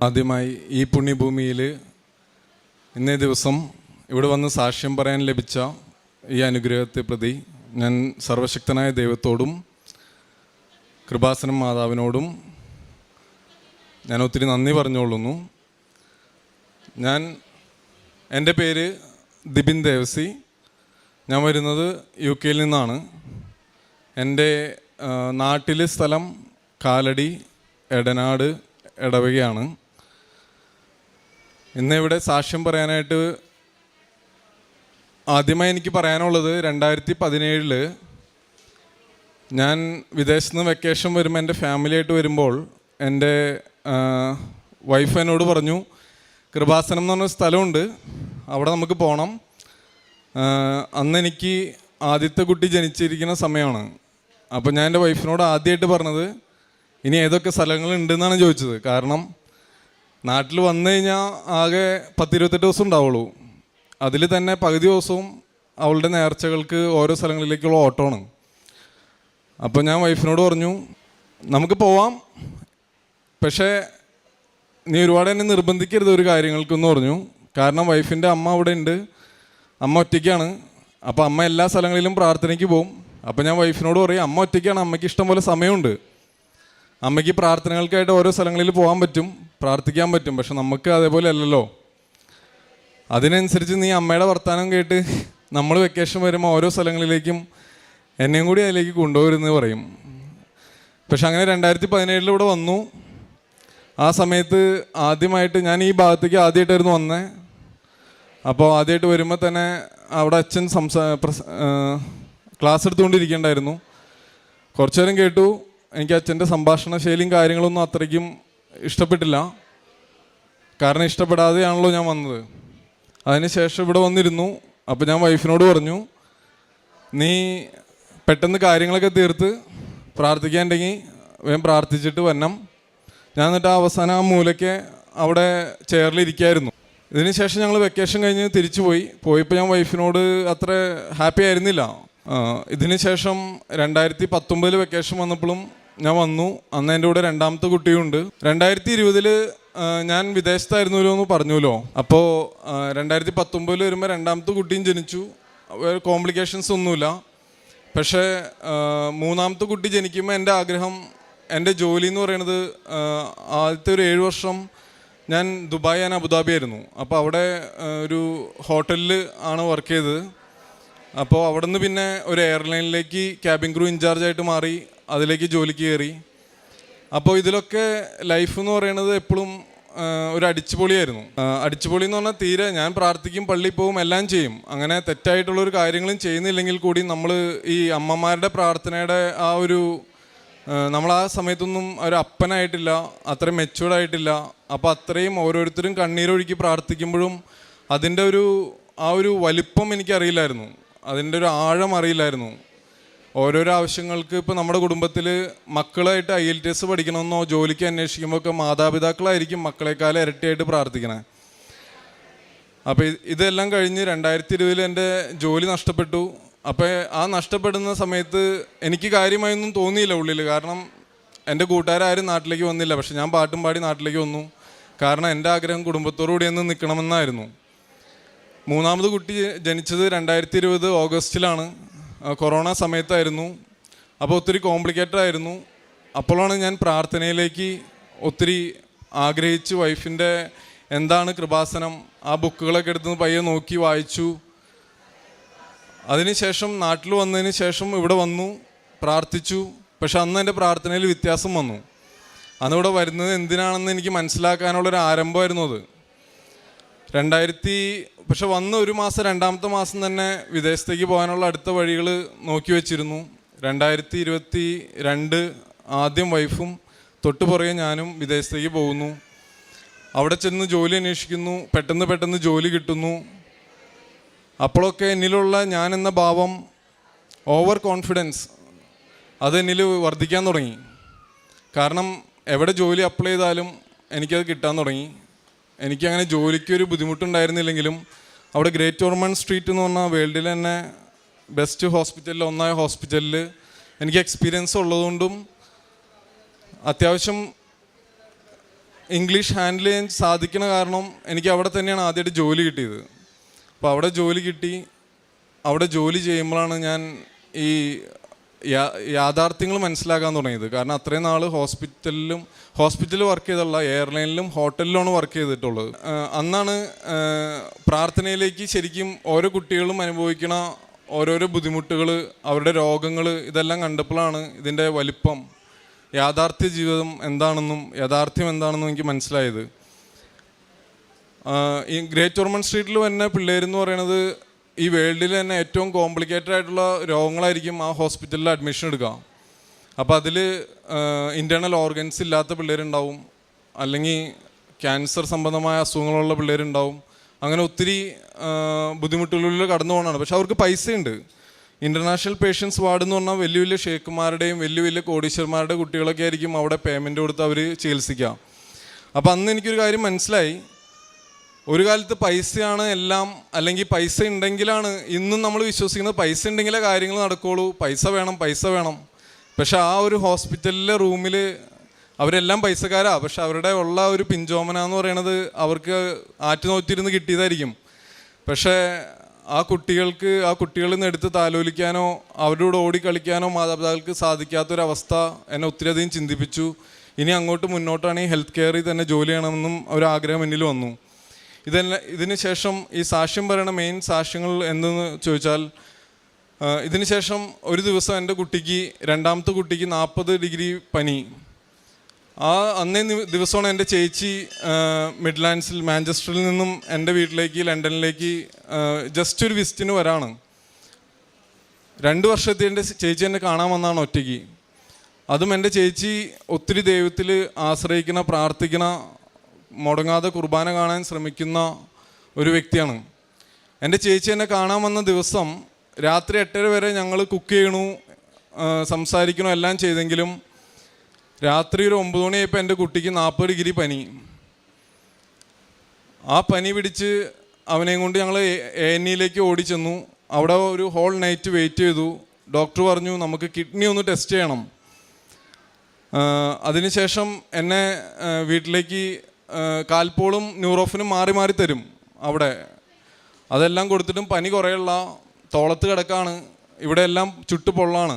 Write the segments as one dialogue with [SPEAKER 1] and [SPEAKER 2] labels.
[SPEAKER 1] ആദ്യമായി ഈ പുണ്യഭൂമിയിൽ ഇന്നേ ദിവസം ഇവിടെ വന്ന് സാക്ഷ്യം പറയാൻ ലഭിച്ച ഈ അനുഗ്രഹത്തെ പ്രതി ഞാൻ സർവശക്തനായ ദൈവത്തോടും കൃപാസനം മാതാവിനോടും ഞാൻ ഒത്തിരി നന്ദി പറഞ്ഞുകൊള്ളുന്നു. എൻ്റെ പേര് ദിബിൻ ദേവസി. ഞാൻ വരുന്നത് UK നിന്നാണ്. എൻ്റെ നാട്ടിലെ സ്ഥലം കാലടി, എടനാട്, ഇടവകയാണ്. ഇന്നിവിടെ സാക്ഷ്യം പറയാനായിട്ട് ആദ്യമായി എനിക്ക് പറയാനുള്ളത് 2017 ഞാൻ വിദേശത്ത് നിന്ന് വെക്കേഷൻ വരുമ്പോൾ എൻ്റെ ഫാമിലിയായിട്ട് വരുമ്പോൾ എൻ്റെ വൈഫ് എന്നോട് പറഞ്ഞു, കൃപാസനം എന്ന് പറഞ്ഞ സ്ഥലമുണ്ട്, അവിടെ നമുക്ക് പോകണം. അന്ന് എനിക്ക് ആദ്യത്തെ കുട്ടി ജനിച്ചിരിക്കുന്ന സമയമാണ്. അപ്പോൾ ഞാൻ എൻ്റെ വൈഫിനോട് ആദ്യമായിട്ട് പറഞ്ഞത് ഇനി ഏതൊക്കെ സ്ഥലങ്ങളുണ്ടെന്നാണ് ചോദിച്ചത്. കാരണം നാട്ടിൽ വന്നു കഴിഞ്ഞാൽ ആകെ 10-28 ദിവസം ഉണ്ടാവുള്ളൂ. അതിൽ തന്നെ പകുതി ദിവസവും അവളുടെ നേർച്ചകൾക്ക് ഓരോ സ്ഥലങ്ങളിലേക്കുള്ള ഓട്ടമാണ്. അപ്പോൾ ഞാൻ വൈഫിനോട് പറഞ്ഞു, നമുക്ക് പോവാം, പക്ഷേ നീ ഒരുപാട് എന്നെ നിർബന്ധിക്കരുത് ഒരു കാര്യങ്ങൾക്കെന്ന് പറഞ്ഞു. കാരണം വൈഫിൻ്റെ അമ്മ അവിടെ ഉണ്ട്, അമ്മ ഒറ്റയ്ക്കാണ്. അപ്പോൾ അമ്മ എല്ലാ സ്ഥലങ്ങളിലും പ്രാർത്ഥനയ്ക്ക് പോകും. അപ്പോൾ ഞാൻ വൈഫിനോട് പറയും, അമ്മ ഒറ്റയ്ക്കാണ്, അമ്മയ്ക്ക് ഇഷ്ടം പോലെ സമയമുണ്ട്, അമ്മയ്ക്ക് പ്രാർത്ഥനകൾക്കായിട്ട് ഓരോ സ്ഥലങ്ങളിൽ പോകാൻ പറ്റും, പ്രാർത്ഥിക്കാൻ പറ്റും. പക്ഷെ നമുക്ക് അതേപോലെ അല്ലല്ലോ. അതിനനുസരിച്ച് നീ അമ്മയുടെ വർത്തമാനം കേട്ട് നമ്മൾ വെക്കേഷൻ വരുമ്പോൾ ഓരോ സ്ഥലങ്ങളിലേക്കും എന്നെയും കൂടി അതിലേക്ക് കൊണ്ടുപോകരുതെന്ന് പറയും. പക്ഷെ അങ്ങനെ 2017 ഇവിടെ വന്നു. ആ സമയത്ത് ആദ്യമായിട്ട് ഞാൻ ഈ ഭാഗത്തേക്ക് ആദ്യമായിട്ടായിരുന്നു വന്നത്. അപ്പോൾ ആദ്യമായിട്ട് വരുമ്പോൾ തന്നെ അവിടെ അച്ഛൻ ക്ലാസ് എടുത്തുകൊണ്ടിരിക്കേണ്ടായിരുന്നു. കുറച്ചു നേരം കേട്ടു. എനിക്ക് അച്ഛൻ്റെ സംഭാഷണ ശൈലിയും കാര്യങ്ങളൊന്നും അത്രയ്ക്കും ഇഷ്ടപ്പെട്ടില്ല. കാരണം ഇഷ്ടപ്പെടാതെയാണല്ലോ ഞാൻ വന്നത്. അതിനുശേഷം ഇവിടെ വന്നിരുന്നു. അപ്പോൾ ഞാൻ വൈഫിനോട് പറഞ്ഞു, നീ പെട്ടെന്ന് കാര്യങ്ങളൊക്കെ തീർത്ത് പ്രാർത്ഥിക്കാനുണ്ടെങ്കിൽ വേഗം പ്രാർത്ഥിച്ചിട്ട് വരണം. ഞാൻ എന്നിട്ട് അവസാനം ആ മൂലയ്ക്ക് അവിടെ ചെയറിലിരിക്കായിരുന്നു. ഇതിനുശേഷം ഞങ്ങൾ വെക്കേഷൻ കഴിഞ്ഞ് തിരിച്ചു പോയപ്പോൾ ഞാൻ വൈഫിനോട് അത്ര ഹാപ്പി ആയിരുന്നില്ല. ഇതിന് ശേഷം 2019 വെക്കേഷൻ വന്നപ്പോഴും ഞാൻ വന്നു. അന്ന് എൻ്റെ കൂടെ രണ്ടാമത്തെ കുട്ടിയുണ്ട്. 2020 ഞാൻ വിദേശത്തായിരുന്നല്ലോ എന്ന് പറഞ്ഞല്ലോ. അപ്പോൾ 2019 വരുമ്പോൾ രണ്ടാമത്തെ കുട്ടിയും ജനിച്ചു. കോംപ്ലിക്കേഷൻസ് ഒന്നുമില്ല. പക്ഷേ മൂന്നാമത്തെ കുട്ടി ജനിക്കുമ്പോൾ എൻ്റെ ആഗ്രഹം, എൻ്റെ ജോലി എന്ന് പറയുന്നത് ആദ്യത്തെ ഒരു 7 വർഷം ഞാൻ ദുബായ് ആൻഡ് അബുദാബി ആയിരുന്നു. അപ്പോൾ അവിടെ ഒരു ഹോട്ടലിൽ ആണ് വർക്ക് ചെയ്തത്. അപ്പോൾ അവിടെ നിന്ന് പിന്നെ ഒരു എയർലൈനിലേക്ക് ക്യാബിൻ ക്രൂ ഇൻചാർജായിട്ട് മാറി, അതിലേക്ക് ജോലിക്ക് കയറി. അപ്പോൾ ഇതിലൊക്കെ ലൈഫ് എന്ന് പറയുന്നത് എപ്പോഴും ഒരു അടിച്ചുപൊളിയായിരുന്നു. അടിച്ചുപൊളി എന്ന് പറഞ്ഞാൽ തീരെ ഞാൻ പ്രാർത്ഥിക്കും, പള്ളിയിൽ പോകും, എല്ലാം ചെയ്യും. അങ്ങനെ തെറ്റായിട്ടുള്ളൊരു കാര്യങ്ങളും ചെയ്യുന്നില്ലെങ്കിൽ കൂടി നമ്മൾ ഈ അമ്മമാരുടെ പ്രാർത്ഥനയുടെ ആ ഒരു നമ്മൾ ആ സമയത്തൊന്നും ഒരു അപ്പനായിട്ടില്ല, അത്രയും മെച്യൂർഡായിട്ടില്ല. അപ്പോൾ അത്രയും ഓരോരുത്തരും കണ്ണീരൊഴുക്കി പ്രാർത്ഥിക്കുമ്പോഴും അതിൻ്റെ ആ ഒരു വലിപ്പം എനിക്കറിയില്ലായിരുന്നു, അതിൻ്റെ ഒരു ആഴം അറിയില്ലായിരുന്നു. ഓരോരോ ആവശ്യങ്ങൾക്ക് ഇപ്പോൾ നമ്മുടെ കുടുംബത്തിൽ മക്കളായിട്ട് IELTS പഠിക്കണമെന്നോ ജോലിക്ക് അന്വേഷിക്കുമ്പോൾ ഒക്കെ മാതാപിതാക്കളായിരിക്കും മക്കളെക്കാളും ഇരട്ടിയായിട്ട് പ്രാർത്ഥിക്കണേ. അപ്പോൾ ഇതെല്ലാം കഴിഞ്ഞ് 2020 എൻ്റെ ജോലി നഷ്ടപ്പെട്ടു. അപ്പോൾ ആ നഷ്ടപ്പെടുന്ന സമയത്ത് എനിക്ക് കാര്യമായൊന്നും തോന്നിയില്ല ഉള്ളിൽ. കാരണം എൻ്റെ കൂട്ടുകാരും നാട്ടിലേക്ക് വന്നില്ല. പക്ഷെ ഞാൻ പാട്ടും പാടി നാട്ടിലേക്ക് വന്നു. കാരണം എൻ്റെ ആഗ്രഹം കുടുംബത്തോടുകൂടി ഒന്ന് നിൽക്കണമെന്നായിരുന്നു. മൂന്നാമത് കുട്ടി ജനിച്ചത് 2020 ഓഗസ്റ്റിലാണ്. കൊറോണ സമയത്തായിരുന്നു. അപ്പോൾ ഒത്തിരി കോംപ്ലിക്കേറ്റഡ് ആയിരുന്നു. അപ്പോഴാണ് ഞാൻ പ്രാർത്ഥനയിലേക്ക് ഒത്തിരി ആഗ്രഹിച്ച് വൈഫിൻ്റെ എന്താണ് കൃപാസനം, ആ ബുക്കുകളൊക്കെ എടുത്ത് പയ്യെ നോക്കി വായിച്ചു. അതിനുശേഷം നാട്ടിൽ വന്നതിന് ശേഷം ഇവിടെ വന്നു, പ്രാർത്ഥിച്ചു. പക്ഷെ അന്ന് എൻ്റെ പ്രാർത്ഥനയിൽ വ്യത്യാസം വന്നു. അന്നിവിടെ വരുന്നത് എന്തിനാണെന്ന് എനിക്ക് മനസ്സിലാക്കാനുള്ളൊരു ആരംഭമായിരുന്നു അത്. പക്ഷെ വന്ന് ഒരു മാസം, രണ്ടാമത്തെ മാസം തന്നെ വിദേശത്തേക്ക് പോകാനുള്ള അടുത്ത വഴികൾ നോക്കി വെച്ചിരുന്നു. 2022 ആദ്യം വൈഫും തൊട്ട് പുറകെ ഞാനും വിദേശത്തേക്ക് പോകുന്നു. അവിടെ ചെന്ന് ജോലി അന്വേഷിക്കുന്നു. പെട്ടെന്ന് ജോലി കിട്ടുന്നു. അപ്പോഴൊക്കെ എന്നിലുള്ള ഞാൻ എന്ന ഭാവം, ഓവർ കോൺഫിഡൻസ്, അത് എന്നിൽ വർദ്ധിക്കാൻ തുടങ്ങി. കാരണം എവിടെ ജോലി അപ്ലൈ ചെയ്താലും എനിക്കത് കിട്ടാൻ തുടങ്ങി. എനിക്കങ്ങനെ ജോലിക്കൊരു ബുദ്ധിമുട്ടുണ്ടായിരുന്നില്ലെങ്കിലും അവിടെ ഗ്രേറ്റ് ഓർമണ്ട് സ്ട്രീറ്റ് എന്ന് പറഞ്ഞാൽ വേൾഡിൽ തന്നെ ബെസ്റ്റ് ഹോസ്പിറ്റലിൽ ഒന്നായ ഹോസ്പിറ്റലിൽ എനിക്ക് എക്സ്പീരിയൻസ് ഉള്ളതുകൊണ്ടും അത്യാവശ്യം ഇംഗ്ലീഷ് ഹാൻഡിൽ ചെയ്യാൻ സാധിക്കണ കാരണം എനിക്ക് അവിടെ തന്നെയാണ് ആദ്യമായിട്ട് ജോലി കിട്ടിയത്. അപ്പോൾ അവിടെ ജോലി കിട്ടി. അവിടെ ജോലി ചെയ്യുമ്പോഴാണ് ഞാൻ ഈ യാഥാർത്ഥ്യങ്ങൾ മനസ്സിലാക്കാൻ തുടങ്ങിയത്. കാരണം അത്രയും നാൾ ഹോസ്പിറ്റലിൽ വർക്ക് ചെയ്തുള്ള, എയർലൈനിലും ഹോട്ടലിലുമാണ് വർക്ക് ചെയ്തിട്ടുള്ളത്. അന്നാണ് പ്രാർത്ഥനയിലേക്ക് ശരിക്കും ഓരോ കുട്ടികളും അനുഭവിക്കണ ഓരോരോ ബുദ്ധിമുട്ടുകൾ, അവരുടെ രോഗങ്ങൾ, ഇതെല്ലാം കണ്ടപ്പോഴാണ് ഇതിൻ്റെ വലിപ്പം, യാഥാർത്ഥ്യ ജീവിതം എന്താണെന്നും യാഥാർത്ഥ്യം എന്താണെന്നും എനിക്ക് മനസ്സിലായത്. ഈ ഗ്രേറ്റ് ഓർമണ്ട് സ്ട്രീറ്റിൽ വരുന്ന പിള്ളേരെന്ന് പറയുന്നത് ഈ വേൾഡിൽ തന്നെ ഏറ്റവും കോംപ്ലിക്കേറ്റഡ് ആയിട്ടുള്ള രോഗങ്ങളായിരിക്കും ആ ഹോസ്പിറ്റലിൽ അഡ്മിഷൻ എടുക്കുക. അപ്പോൾ അതിൽ ഇൻറ്റേർണൽ ഓർഗൻസ് ഇല്ലാത്ത പിള്ളേരുണ്ടാവും, അല്ലെങ്കിൽ ക്യാൻസർ സംബന്ധമായ അസുഖങ്ങളുള്ള പിള്ളേരുണ്ടാവും. അങ്ങനെ ഒത്തിരി ബുദ്ധിമുട്ടുകളിൽ കടന്നു പോകുന്നതാണ്. പക്ഷെ അവർക്ക് പൈസയുണ്ട്. ഇൻ്റർനാഷണൽ പേഷ്യൻസ് വാർഡ് എന്ന് പറഞ്ഞാൽ വലിയ വലിയ ഷേഖുമാരുടെയും വലിയ വലിയ കോടീശ്വരന്മാരുടെ കുട്ടികളൊക്കെ ആയിരിക്കും അവിടെ പേയ്മെൻറ്റ് കൊടുത്ത് അവർ ചികിത്സിക്കുക. അപ്പോൾ അന്ന് എനിക്കൊരു കാര്യം മനസ്സിലായി. ഒരു കാലത്ത് പൈസയാണ് എല്ലാം, അല്ലെങ്കിൽ പൈസ ഉണ്ടെങ്കിലാണ്, ഇന്നും നമ്മൾ വിശ്വസിക്കുന്നത് പൈസ ഉണ്ടെങ്കിലേ കാര്യങ്ങൾ നടക്കുകയുള്ളൂ, പൈസ വേണം പൈസ വേണം. പക്ഷെ ആ ഒരു ഹോസ്പിറ്റലിലെ റൂമിൽ അവരെല്ലാം പൈസക്കാരാണ്. പക്ഷെ അവരുടെ ഉള്ള ഒരു പിഞ്ചോമന എന്ന് പറയണത് അവർക്ക് ആറ്റുനോറ്റിരുന്ന് കിട്ടിയതായിരിക്കും. പക്ഷേ ആ കുട്ടികളിൽ നിന്ന് എടുത്ത് താലോലിക്കാനോ അവരുടെ കൂടെ ഓടിക്കളിക്കാനോ മാതാപിതാക്കൾക്ക് സാധിക്കാത്തൊരവസ്ഥ എന്നെ ഒത്തിരിയധികം ചിന്തിപ്പിച്ചു. ഇനി അങ്ങോട്ട് മുന്നോട്ടാണെങ്കിൽ ഹെൽത്ത് കെയറിൽ തന്നെ ജോലി ചെയ്യണമെന്നും ഒരാഗ്രഹം എന്നിൽ വന്നു. ഇതിന് ശേഷം ഈ സാക്ഷ്യം പറയുന്ന മെയിൻ സാക്ഷ്യങ്ങൾ എന്തെന്ന് ചോദിച്ചാൽ, ഇതിന് ശേഷം ഒരു ദിവസം എൻ്റെ കുട്ടിക്ക്, രണ്ടാമത്തെ കുട്ടിക്ക് 40 ഡിഗ്രി പനി. അന്നേ ദിവസമാണ് എൻ്റെ ചേച്ചി മിഡ്ലാൻഡ്സിൽ, മാഞ്ചസ്റ്ററിൽ നിന്നും എൻ്റെ വീട്ടിലേക്ക് ലണ്ടനിലേക്ക് ജസ്റ്റ് ഒരു വിസിറ്റിന് വരാണ്. 2 വർഷത്തെ എൻ്റെ ചേച്ചി എന്നെ കാണാൻ വന്നതാണ് ഒറ്റയ്ക്ക്. അതും എൻ്റെ ചേച്ചി ഒത്തിരി ദൈവത്തിൽ ആശ്രയിക്കുന്ന, പ്രാർത്ഥിക്കുന്ന, മുടങ്ങാതെ കുർബാന കാണാൻ ശ്രമിക്കുന്ന ഒരു വ്യക്തിയാണ്. എൻ്റെ ചേച്ചി എന്നെ കാണാൻ വന്ന ദിവസം രാത്രി 8:30 വരെ ഞങ്ങൾ കുക്ക് ചെയ്യണു, സംസാരിക്കണു, എല്ലാം ചെയ്തെങ്കിലും രാത്രി ഒരു 9 മണിയായപ്പോൾ എൻ്റെ കുട്ടിക്ക് 40 ഡിഗ്രി പനി. ആ പനി പിടിച്ച് അവനെയും കൊണ്ട് ഞങ്ങൾ ANEയിലേക്ക് ഓടി ചെന്നു. അവിടെ ഒരു ഹോൾ നൈറ്റ് വെയിറ്റ് ചെയ്തു. ഡോക്ടർ പറഞ്ഞു നമുക്ക് കിഡ്നി ഒന്ന് ടെസ്റ്റ് ചെയ്യണം. അതിനുശേഷം എന്നെ വീട്ടിലേക്ക് കാൽപോളും ന്യൂറോഫിനും മാറി മാറി തരും അവിടെ. അതെല്ലാം കൊടുത്തിട്ടും പനി കുറയുള്ള, തോളത്ത് കിടക്കാണ്, ഇവിടെ എല്ലാം ചുട്ടുപൊള്ളാണ്.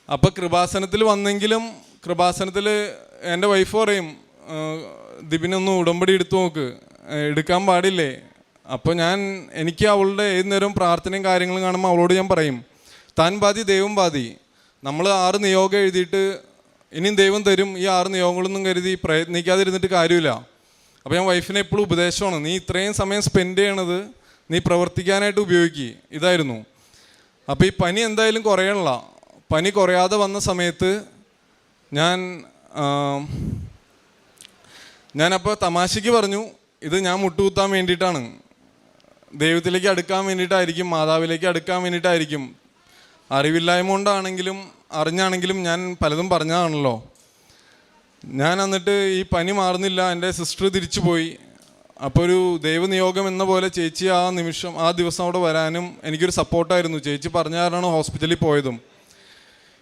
[SPEAKER 1] അപ്പോൾ കൃപാസനത്തിൽ വന്നെങ്കിലും കൃപാസനത്തിൽ എൻ്റെ വൈഫ് പറയും, ദിബിനൊന്ന് ഉടമ്പടി എടുത്തു നോക്ക്, എടുക്കാൻ പാടില്ലേ. അപ്പോൾ എനിക്ക് അവളുടെ ഏത് നേരവും പ്രാർത്ഥനയും കാര്യങ്ങളും കാണുമ്പോൾ അവളോട് ഞാൻ പറയും, താൻ ബാധി ദൈവം ബാധി. നമ്മൾ 6 നിയോഗം എഴുതിയിട്ട് ഇനിയും ദൈവം തരും, ഈ 6 നിയോഗങ്ങളൊന്നും കരുതി പ്രയത്നിക്കാതിരുന്നിട്ട് കാര്യമില്ല. അപ്പോൾ ഞാൻ വൈഫിനെ എപ്പോഴും ഉപദേശമാണ്, നീ ഇത്രയും സമയം സ്പെൻഡ് ചെയ്യണത് നീ പ്രവർത്തിക്കാനായിട്ട് ഉപയോഗിക്കുക, ഇതായിരുന്നു. അപ്പോൾ ഈ പനി എന്തായാലും കുറയണില്ല. പനി കുറയാതെ വന്ന സമയത്ത് ഞാനപ്പോൾ തമാശയ്ക്ക് പറഞ്ഞു, ഇത് ഞാൻ മുട്ടുകുത്താൻ വേണ്ടിയിട്ടാണ്, ദൈവത്തിലേക്ക് അടുക്കാൻ വേണ്ടിയിട്ടായിരിക്കും, മാതാവിലേക്ക് അടുക്കാൻ വേണ്ടിയിട്ടായിരിക്കും. അറിവില്ലായ്മ കൊണ്ടാണെങ്കിലും അറിഞ്ഞാണെങ്കിലും ഞാൻ പലതും പറഞ്ഞതാണല്ലോ. ഞാൻ എന്നിട്ട് ഈ പനി മാറുന്നില്ല, എൻ്റെ സിസ്റ്റർ തിരിച്ചു പോയി. അപ്പോൾ ഒരു ദൈവനിയോഗം എന്ന പോലെ ചേച്ചി ആ ദിവസം അവിടെ വരാനും എനിക്കൊരു സപ്പോർട്ടായിരുന്നു. ചേച്ചി പറഞ്ഞ കാരണമാണ് ഹോസ്പിറ്റലിൽ പോയതും.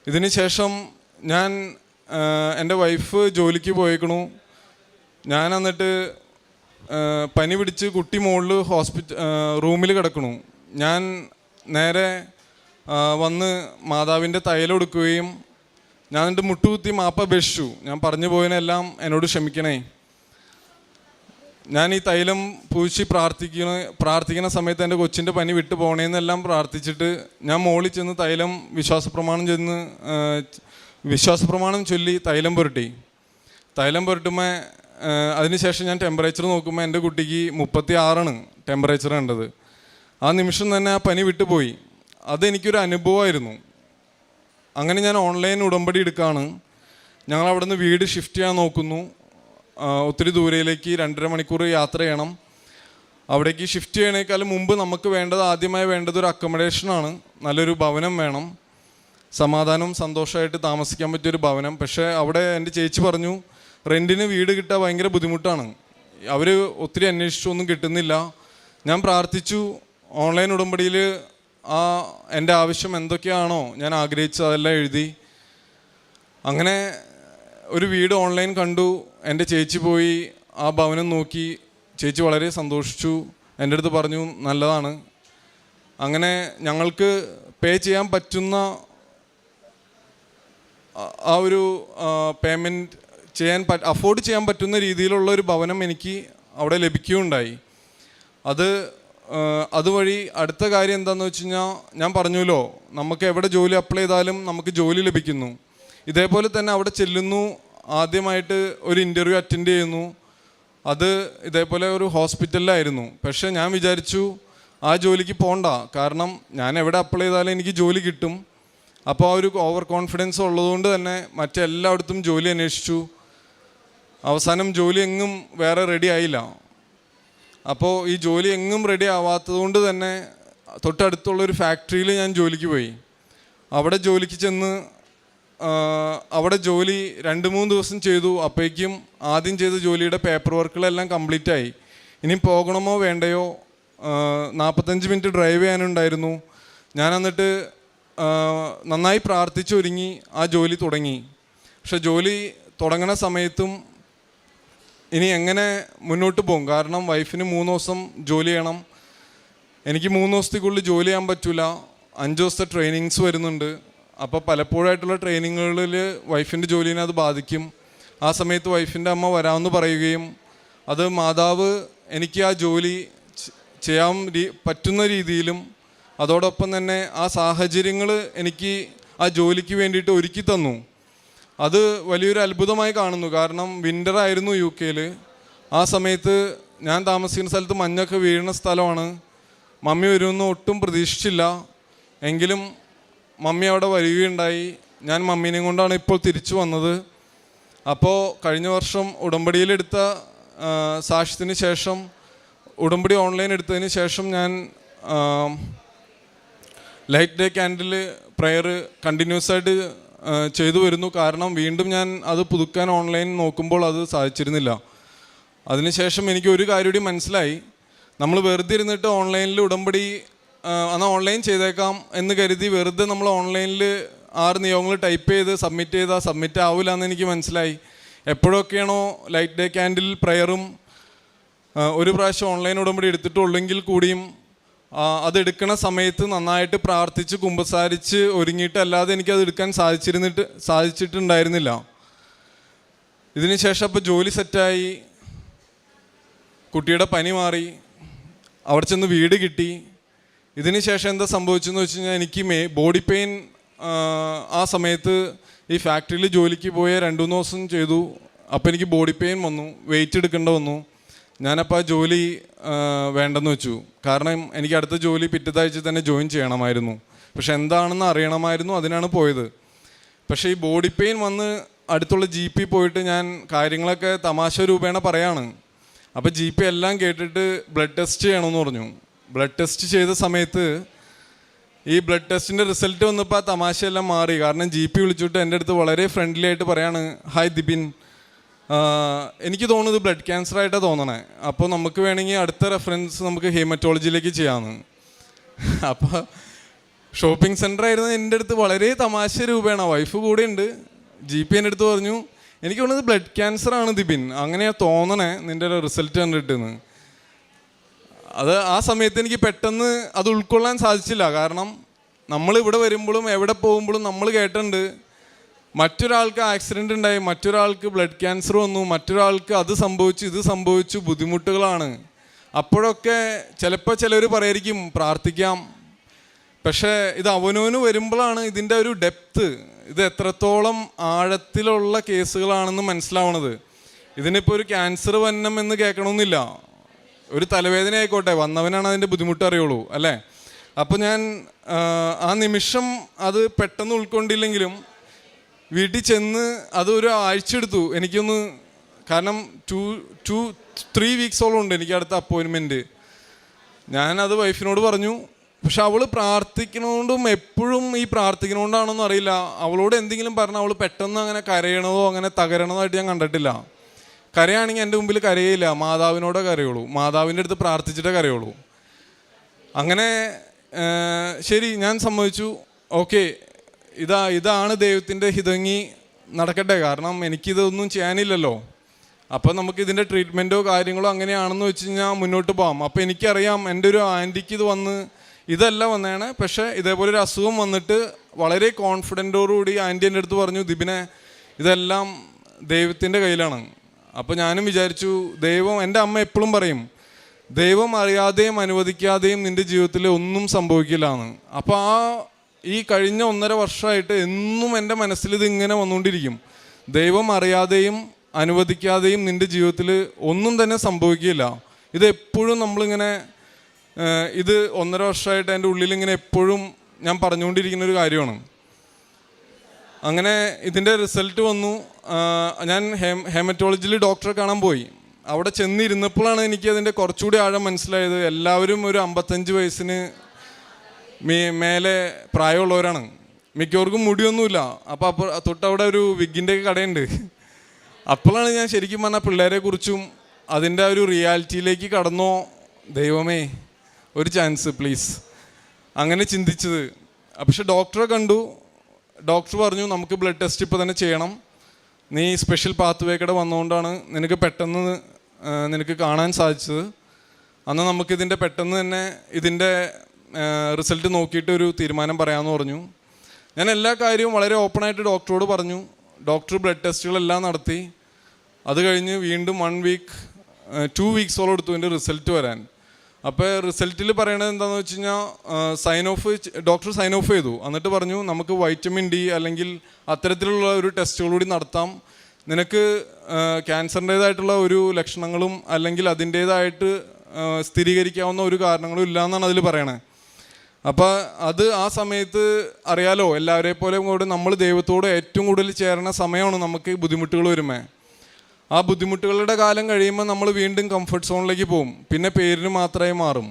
[SPEAKER 1] ഇതിന് ശേഷം എൻ്റെ വൈഫ് ജോലിക്ക് പോയേക്കണു. ഞാൻ എന്നിട്ട് പനി പിടിച്ച് കുട്ടി മുകളിൽ റൂമിൽ കിടക്കണു. ഞാൻ നേരെ വന്ന് മാതാവിൻ്റെ തൈലം എടുക്കുകയും ഞാൻ എൻ്റെ മുട്ടുകുത്തി മാപ്പ അപേക്ഷിച്ചു. ഞാൻ പറഞ്ഞു പോയതിനെല്ലാം എന്നോട് ക്ഷമിക്കണേ. ഞാൻ ഈ തൈലം പൂശി പ്രാർത്ഥിക്കുന്ന സമയത്ത് എൻ്റെ കൊച്ചിൻ്റെ പനി വിട്ടു പോകണേന്നെല്ലാം പ്രാർത്ഥിച്ചിട്ട് ഞാൻ മുകളിൽ ചെന്ന് തൈലം വിശ്വാസപ്രമാണം ചൊല്ലി തൈലം പുരട്ടി. തൈലം പുരട്ടുമ്പോൾ അതിനുശേഷം ഞാൻ ടെമ്പറേച്ചർ നോക്കുമ്പോൾ എൻ്റെ കുട്ടിക്ക് 36 ടെമ്പറേച്ചർ കണ്ടത്. ആ നിമിഷം തന്നെ ആ പനി വിട്ടുപോയി. അതെനിക്കൊരു അനുഭവമായിരുന്നു. അങ്ങനെ ഞാൻ ഓൺലൈൻ ഉടമ്പടി എടുക്കുകയാണ്. ഞങ്ങൾ അവിടെ നിന്ന് വീട് ഷിഫ്റ്റ് ചെയ്യാൻ നോക്കുന്നു. ഒത്തിരി ദൂരയിലേക്ക് 2.5 മണിക്കൂർ യാത്ര ചെയ്യണം. അവിടേക്ക് ഷിഫ്റ്റ് ചെയ്യണേക്കാളും മുമ്പ് നമുക്ക് ആദ്യമായി വേണ്ടത് ഒരു അക്കോമഡേഷനാണ്. നല്ലൊരു ഭവനം വേണം, സമാധാനവും സന്തോഷമായിട്ട് താമസിക്കാൻ പറ്റിയൊരു ഭവനം. പക്ഷേ അവിടെ എൻ്റെ ചേച്ചി പറഞ്ഞു, റെൻറ്റിന് വീട് കിട്ടാൻ ഭയങ്കര ബുദ്ധിമുട്ടാണ്, അവർ ഒത്തിരി അന്വേഷിച്ചൊന്നും കിട്ടുന്നില്ല. ഞാൻ പ്രാർത്ഥിച്ചു. ഓൺലൈൻ ഉടമ്പടിയിൽ എൻ്റെ ആവശ്യം എന്തൊക്കെയാണോ ഞാൻ ആഗ്രഹിച്ചത് അതെല്ലാം എഴുതി. അങ്ങനെ ഒരു വീട് ഓൺലൈൻ കണ്ടു. എൻ്റെ ചേച്ചി പോയി ആ ഭവനം നോക്കി. ചേച്ചി വളരെ സന്തോഷിച്ചു, എൻ്റെ അടുത്ത് പറഞ്ഞു നല്ലതാണ്. അങ്ങനെ ഞങ്ങൾക്ക് പേ ചെയ്യാൻ പറ്റുന്ന ആ ഒരു പേയ്മെൻറ്റ് അഫോർഡ് ചെയ്യാൻ പറ്റുന്ന രീതിയിലുള്ള ഒരു ഭവനം എനിക്ക് അവിടെ ലഭിക്കുകയുണ്ടായി. അതുവഴി അടുത്ത കാര്യം എന്താണെന്ന് വെച്ച് കഴിഞ്ഞാൽ, ഞാൻ പറഞ്ഞല്ലോ നമുക്ക് എവിടെ ജോലി അപ്ലൈ ചെയ്താലും നമുക്ക് ജോലി ലഭിക്കുന്നു. ഇതേപോലെ തന്നെ അവിടെ ചെല്ലുന്നു, ആദ്യമായിട്ട് ഒരു ഇൻ്റർവ്യൂ അറ്റൻഡ് ചെയ്യുന്നു. അത് ഇതേപോലെ ഒരു ഹോസ്പിറ്റലിലായിരുന്നു. പക്ഷേ ഞാൻ വിചാരിച്ചു ആ ജോലിക്ക് പോകണ്ട, കാരണം ഞാൻ എവിടെ അപ്ലൈ ചെയ്താലും എനിക്ക് ജോലി കിട്ടും. അപ്പോൾ ആ ഒരു ഓവർ കോൺഫിഡൻസ് ഉള്ളതുകൊണ്ട് തന്നെ മറ്റെല്ലായിടത്തും ജോലി അന്വേഷിച്ചു. അവസാനം ജോലി എങ്ങും വേറെ റെഡി ആയില്ല. അപ്പോൾ ഈ ജോലി എങ്ങും റെഡി ആവാത്തത് കൊണ്ട് തന്നെ തൊട്ടടുത്തുള്ളൊരു ഫാക്ടറിയിൽ ഞാൻ ജോലിക്ക് പോയി. അവിടെ ജോലിക്ക് ചെന്ന് അവിടെ ജോലി 2-3 ദിവസം ചെയ്തു. അപ്പോഴേക്കും ആദ്യം ചെയ്ത ജോലിയുടെ പേപ്പർ വർക്കുകളെല്ലാം കംപ്ലീറ്റ് ആയി. ഇനി പോകണമോ വേണ്ടയോ, 45 മിനിറ്റ് ഡ്രൈവ് ചെയ്യാനുണ്ടായിരുന്നു. ഞാൻ എന്നിട്ട് നന്നായി പ്രാർത്ഥിച്ചൊരുങ്ങി ആ ജോലി തുടങ്ങി. പക്ഷെ ജോലി തുടങ്ങുന്ന സമയത്തും ഇനി എങ്ങനെ മുന്നോട്ട് പോകും, കാരണം വൈഫിന് 3 ദിവസം ജോലി ചെയ്യണം. എനിക്ക് 3 ദിവസത്തേക്കുള്ളിൽ ജോലി ചെയ്യാൻ പറ്റില്ല. 5 ദിവസത്തെ ട്രെയിനിങ്സ് വരുന്നുണ്ട്. അപ്പോൾ പലപ്പോഴായിട്ടുള്ള ട്രെയിനിങ്ങുകളിൽ വൈഫിൻ്റെ ജോലിനെ അത് ബാധിക്കും. ആ സമയത്ത് വൈഫിൻ്റെ അമ്മ വരാമെന്ന് പറയുകയും അത് മാതാവ് എനിക്ക് ആ ജോലി ചെയ്യാൻ പറ്റുന്ന രീതിയിലും അതോടൊപ്പം തന്നെ ആ സാഹചര്യങ്ങൾ എനിക്ക് ആ ജോലിക്ക് വേണ്ടിയിട്ട് ഒരുക്കി തന്നു. അത് വലിയൊരു അത്ഭുതമായി കാണുന്നു. കാരണം വിൻ്റർ ആയിരുന്നു UK. ആ സമയത്ത് ഞാൻ താമസിക്കുന്ന സ്ഥലത്ത് മഞ്ഞൊക്കെ വീഴുന്ന സ്ഥലമാണ്. മമ്മി വരുമെന്ന് ഒട്ടും പ്രതീക്ഷിച്ചില്ല. എങ്കിലും മമ്മി അവിടെ വരികയുണ്ടായി. ഞാൻ മമ്മീനെയും കൊണ്ടാണ് ഇപ്പോൾ തിരിച്ചു വന്നത്. അപ്പോൾ കഴിഞ്ഞ വർഷം ഉടമ്പടിയിലെടുത്ത സാക്ഷ്യത്തിന് ശേഷം, ഉടമ്പടി ഓൺലൈൻ എടുത്തതിന് ശേഷം ഞാൻ light day candle prayer continuous ആയിട്ട് ചെയ്തു വരുന്നു. കാരണം വീണ്ടും ഞാൻ അത് പുതുക്കാൻ ഓൺലൈൻ നോക്കുമ്പോൾ അത് സാധിച്ചിരുന്നില്ല. അതിനുശേഷം എനിക്ക് ഒരു കാര്യം കൂടി മനസ്സിലായി. നമ്മൾ വെറുതെ ഇരുന്നിട്ട് ഓൺലൈനിൽ ഉടമ്പടി എന്നാൽ ഓൺലൈൻ ചെയ്തേക്കാം എന്ന് കരുതി വെറുതെ നമ്മൾ ഓൺലൈനിൽ 6 നിയമങ്ങൾ ടൈപ്പ് ചെയ്ത് സബ്മിറ്റ് ചെയ്താൽ സബ്മിറ്റ് ആവില്ല എന്ന് എനിക്ക് മനസ്സിലായി. എപ്പോഴൊക്കെയാണോ ലൈറ്റ് ഡേ ക്യാൻഡിൽ പ്രെയറും ഒരു പ്രാവശ്യം ഓൺലൈൻ ഉടമ്പടി എടുത്തിട്ടുള്ളെങ്കിൽ കൂടിയും അതെടുക്കണ സമയത്ത് നന്നായിട്ട് പ്രാർത്ഥിച്ച് കുമ്പസാരിച്ച് ഒരുങ്ങിയിട്ടല്ലാതെ എനിക്കത് എടുക്കാൻ സാധിച്ചിട്ടുണ്ടായിരുന്നില്ല. ഇതിന് ശേഷം അപ്പോൾ ജോലി സെറ്റായി, കുട്ടിയുടെ പനി മാറി, അവിടെ ചെന്ന് വീട് കിട്ടി. ഇതിന് ശേഷം എന്താ സംഭവിച്ചെന്ന് വെച്ച് കഴിഞ്ഞാൽ എനിക്ക് ബോഡി പെയിൻ ആ സമയത്ത് ഈ ഫാക്ടറിയിൽ ജോലിക്ക് പോയ 2-3 ദിവസം ചെയ്തു. അപ്പോൾ എനിക്ക് ബോഡി പെയിൻ വന്നു, വെയിറ്റ് എടുക്കേണ്ട വന്നു. ഞാനപ്പോൾ ആ ജോലി വേണ്ടെന്ന് വെച്ചു. കാരണം എനിക്ക് അടുത്ത ജോലി പിറ്റത്താഴ്ച തന്നെ ജോയിൻ ചെയ്യണമായിരുന്നു. പക്ഷെ എന്താണെന്ന് അറിയണമായിരുന്നു, അതിനാണ് പോയത്. പക്ഷേ ഈ ബോഡി പെയിൻ വന്ന് അടുത്തുള്ള GP പോയിട്ട് ഞാൻ കാര്യങ്ങളൊക്കെ തമാശ രൂപേണ പറയാണ്. അപ്പോൾ GP എല്ലാം കേട്ടിട്ട് ബ്ലഡ് ടെസ്റ്റ് ചെയ്യണമെന്ന് പറഞ്ഞു. ബ്ലഡ് ടെസ്റ്റ് ചെയ്ത സമയത്ത് ഈ ബ്ലഡ് ടെസ്റ്റിൻ്റെ റിസൾട്ട് വന്നപ്പോൾ ആ തമാശയെല്ലാം മാറി. കാരണം GP വിളിച്ചിട്ട് എൻ്റെ അടുത്ത് വളരെ ഫ്രണ്ട്ലി ആയിട്ട് പറയാണ്, ഹായ് ദിബിൻ, എനിക്ക് തോന്നുന്നത് ബ്ലഡ് ക്യാൻസർ ആയിട്ടാണ് തോന്നണേ. അപ്പോൾ നമുക്ക് വേണമെങ്കിൽ അടുത്ത റെഫറൻസ് നമുക്ക് ഹീമറ്റോളജിയിലേക്ക് ചെയ്യാമെന്ന്. അപ്പോൾ ഷോപ്പിംഗ് സെൻറ്റർ ആയിരുന്നു എൻ്റെ അടുത്ത് വളരെ തമാശ രൂപേണ, വൈഫ് കൂടെ ഉണ്ട്. GP എൻ്റെ അടുത്ത് പറഞ്ഞു, എനിക്ക് തോന്നുന്നത് ബ്ലഡ് ക്യാൻസർ ആണ് ദിബിൻ, അങ്ങനെയാണ് തോന്നണേ നിൻ്റെ റിസൾട്ട് കണ്ടിട്ടെന്ന്. അത് ആ സമയത്ത് എനിക്ക് പെട്ടെന്ന് അത് ഉൾക്കൊള്ളാൻ സാധിച്ചില്ല. കാരണം നമ്മൾ ഇവിടെ വരുമ്പോഴും എവിടെ പോകുമ്പോഴും നമ്മൾ കേട്ടിട്ടുണ്ട് മറ്റൊരാൾക്ക് ആക്സിഡൻ്റ് ഉണ്ടായി, മറ്റൊരാൾക്ക് ബ്ലഡ് ക്യാൻസർ വന്നു, മറ്റൊരാൾക്ക് അത് സംഭവിച്ചു, ഇത് സംഭവിച്ചു, ബുദ്ധിമുട്ടുകളാണ്. അപ്പോഴൊക്കെ ചിലപ്പോൾ ചിലർ പറയായിരിക്കും പ്രാർത്ഥിക്കാം. പക്ഷേ ഇത് അവനവന് വരുമ്പോഴാണ് ഇതിൻ്റെ ഒരു ഡെപ്ത്, ഇത് എത്രത്തോളം ആഴത്തിലുള്ള കേസുകളാണെന്ന് മനസ്സിലാവണത്. ഇതിനിപ്പോൾ ഒരു ക്യാൻസർ വന്നം എന്ന് കേൾക്കണമെന്നില്ല, ഒരു തലവേദന ആയിക്കോട്ടെ, വന്നവനാണ് അതിൻ്റെ ബുദ്ധിമുട്ട് അറിയുള്ളൂ അല്ലേ. അപ്പോൾ ഞാൻ ആ നിമിഷം അത് പെട്ടെന്ന് ഉൾക്കൊണ്ടില്ലെങ്കിലും വീട്ടിൽ ചെന്ന് അതൊരു ആഴ്ച എടുത്തു എനിക്കൊന്ന്. കാരണം 2-3 വീക്സോളം ഉണ്ട് എനിക്ക് അടുത്ത അപ്പോയിൻമെൻറ്റ്. ഞാനത് വൈഫിനോട് പറഞ്ഞു. പക്ഷെ അവൾ പ്രാർത്ഥിക്കണോണ്ടും എപ്പോഴും ഈ പ്രാർത്ഥിക്കണോണ്ടാണെന്നും അറിയില്ല, അവളോട് എന്തെങ്കിലും പറഞ്ഞാൽ അവൾ പെട്ടെന്ന് അങ്ങനെ കരയണതോ അങ്ങനെ തകരണതോ ആയിട്ട് ഞാൻ കണ്ടിട്ടില്ല. കരയാണെങ്കിൽ എൻ്റെ മുമ്പിൽ കരയില്ല, മാതാവിനോടെ കരയുള്ളൂ, മാതാവിൻ്റെ അടുത്ത് പ്രാർത്ഥിച്ചിട്ടേ കരയുള്ളൂ. അങ്ങനെ ശരി ഞാൻ സമ്മതിച്ചു, ഓക്കെ ഇതാണ് ദൈവത്തിൻ്റെ ഹിതങ്ങി നടക്കട്ടെ, കാരണം എനിക്കിതൊന്നും ചെയ്യാനില്ലല്ലോ. അപ്പോൾ നമുക്ക് ഇതിൻ്റെ ട്രീറ്റ്മെൻറ്റോ കാര്യങ്ങളോ അങ്ങനെയാണെന്ന് വെച്ച് കഴിഞ്ഞാൽ മുന്നോട്ട് പോകാം. അപ്പോൾ എനിക്കറിയാം എൻ്റെ ഒരു ആൻറ്റിക്ക് ഇത് വന്ന് ഇതല്ല വന്നതാണ്, പക്ഷേ ഇതേപോലെ ഒരു അസുഖം വന്നിട്ട് വളരെ കോൺഫിഡൻറ്റോടുകൂടി ആൻറ്റി എൻ്റെ അടുത്ത് പറഞ്ഞു, ദിബിനെ ഇതെല്ലാം ദൈവത്തിൻ്റെ കയ്യിലാണ്. അപ്പോൾ ഞാനും വിചാരിച്ചു, ദൈവം, എൻ്റെ അമ്മ എപ്പോഴും പറയും, ദൈവം അറിയാതെയും അനുവദിക്കാതെയും നിൻ്റെ ജീവിതത്തിൽ ഒന്നും സംഭവിക്കില്ല എന്ന്. അപ്പോൾ ഈ കഴിഞ്ഞ 1.5 വർഷമായിട്ട് എന്നും എൻ്റെ മനസ്സിൽ ഇതിങ്ങനെ വന്നുകൊണ്ടിരിക്കും, ദൈവം അറിയാതെയും അനുവദിക്കാതെയും നിൻ്റെ ജീവിതത്തിൽ ഒന്നും തന്നെ സംഭവിക്കില്ല. ഇതെപ്പോഴും നമ്മളിങ്ങനെ ഇത് 1.5 വർഷമായിട്ട് എൻ്റെ ഉള്ളിൽ ഇങ്ങനെ എപ്പോഴും ഞാൻ പറഞ്ഞുകൊണ്ടിരിക്കുന്ന ഒരു കാര്യമാണ്. അങ്ങനെ ഇതിൻ്റെ റിസൾട്ട് വന്നു. ഞാൻ ഹെമറ്റോളജിയിൽ ഡോക്ടറെ കാണാൻ പോയി. അവിടെ ചെന്നിരുന്നപ്പോഴാണ് എനിക്ക് അതിൻ്റെ കുറച്ചുകൂടി ആഴം മനസ്സിലായത്. എല്ലാവരും ഒരു 55 വയസ്സിന് മേലെ പ്രായമുള്ളവരാണ്, മിക്കവർക്കും മുടിയൊന്നുമില്ല. അപ്പോൾ തൊട്ടവിടെ ഒരു വിഗിൻ്റെ കടയുണ്ട്. അപ്പോഴാണ് ഞാൻ ശരിക്കും പറഞ്ഞാൽ പിള്ളേരെ കുറിച്ചും അതിൻ്റെ ഒരു റിയാലിറ്റിയിലേക്ക് കടന്നോ, ദൈവമേ ഒരു ചാൻസ് പ്ലീസ്, അങ്ങനെ ചിന്തിച്ചത്. പക്ഷെ ഡോക്ടറെ കണ്ടു. ഡോക്ടർ പറഞ്ഞു, നമുക്ക് ബ്ലഡ് ടെസ്റ്റ് ഇപ്പോൾ തന്നെ ചെയ്യണം, നീ സ്പെഷ്യൽ പാത്ത് വേക്കടെ വന്നുകൊണ്ടാണ് നിനക്ക് പെട്ടെന്ന് നിനക്ക് കാണാൻ സാധിച്ചത്. അന്ന് നമുക്കിതിൻ്റെ പെട്ടെന്ന് തന്നെ ഇതിൻ്റെ റിസൾട്ട് നോക്കിയിട്ട് ഒരു തീരുമാനം പറയാമെന്ന് പറഞ്ഞു. ഞാൻ എല്ലാ കാര്യവും വളരെ ഓപ്പണായിട്ട് ഡോക്ടറോട് പറഞ്ഞു. ഡോക്ടർ ബ്ലഡ് ടെസ്റ്റുകളെല്ലാം നടത്തി. അത് കഴിഞ്ഞ് വീണ്ടും 1 വീക്ക് 2 വീക്സോളം എടുത്തു എൻ്റെ റിസൾട്ട് വരാൻ. അപ്പോൾ റിസൾട്ടിൽ പറയണത് എന്താണെന്ന് വെച്ച് കഴിഞ്ഞാൽ ഡോക്ടർ സൈൻ ഓഫ് ചെയ്തു. എന്നിട്ട് പറഞ്ഞു, നമുക്ക് വൈറ്റമിൻ ഡി അല്ലെങ്കിൽ അത്തരത്തിലുള്ള ഒരു ടെസ്റ്റുകൾ കൂടി നടത്താം, നിനക്ക് ക്യാൻസറിൻ്റേതായിട്ടുള്ള ഒരു ലക്ഷണങ്ങളും അല്ലെങ്കിൽ അതിൻ്റേതായിട്ട് സ്ഥിരീകരിക്കാവുന്ന ഒരു കാരണങ്ങളും ഇല്ല എന്നാണ് അതിൽ പറയണത്. അപ്പോൾ അത് ആ സമയത്ത് അറിയാലോ, എല്ലാവരെ പോലെ കൂടെ നമ്മൾ ദൈവത്തോട് ഏറ്റവും കൂടുതൽ ചേരണ സമയമാണ് നമുക്ക് ബുദ്ധിമുട്ടുകൾ വരുമ്പോൾ. ആ ബുദ്ധിമുട്ടുകളുടെ കാലം കഴിയുമ്പോൾ നമ്മൾ വീണ്ടും കംഫർട്ട് സോണിലേക്ക് പോകും, പിന്നെ പേരിന് മാത്രമേ മാറും.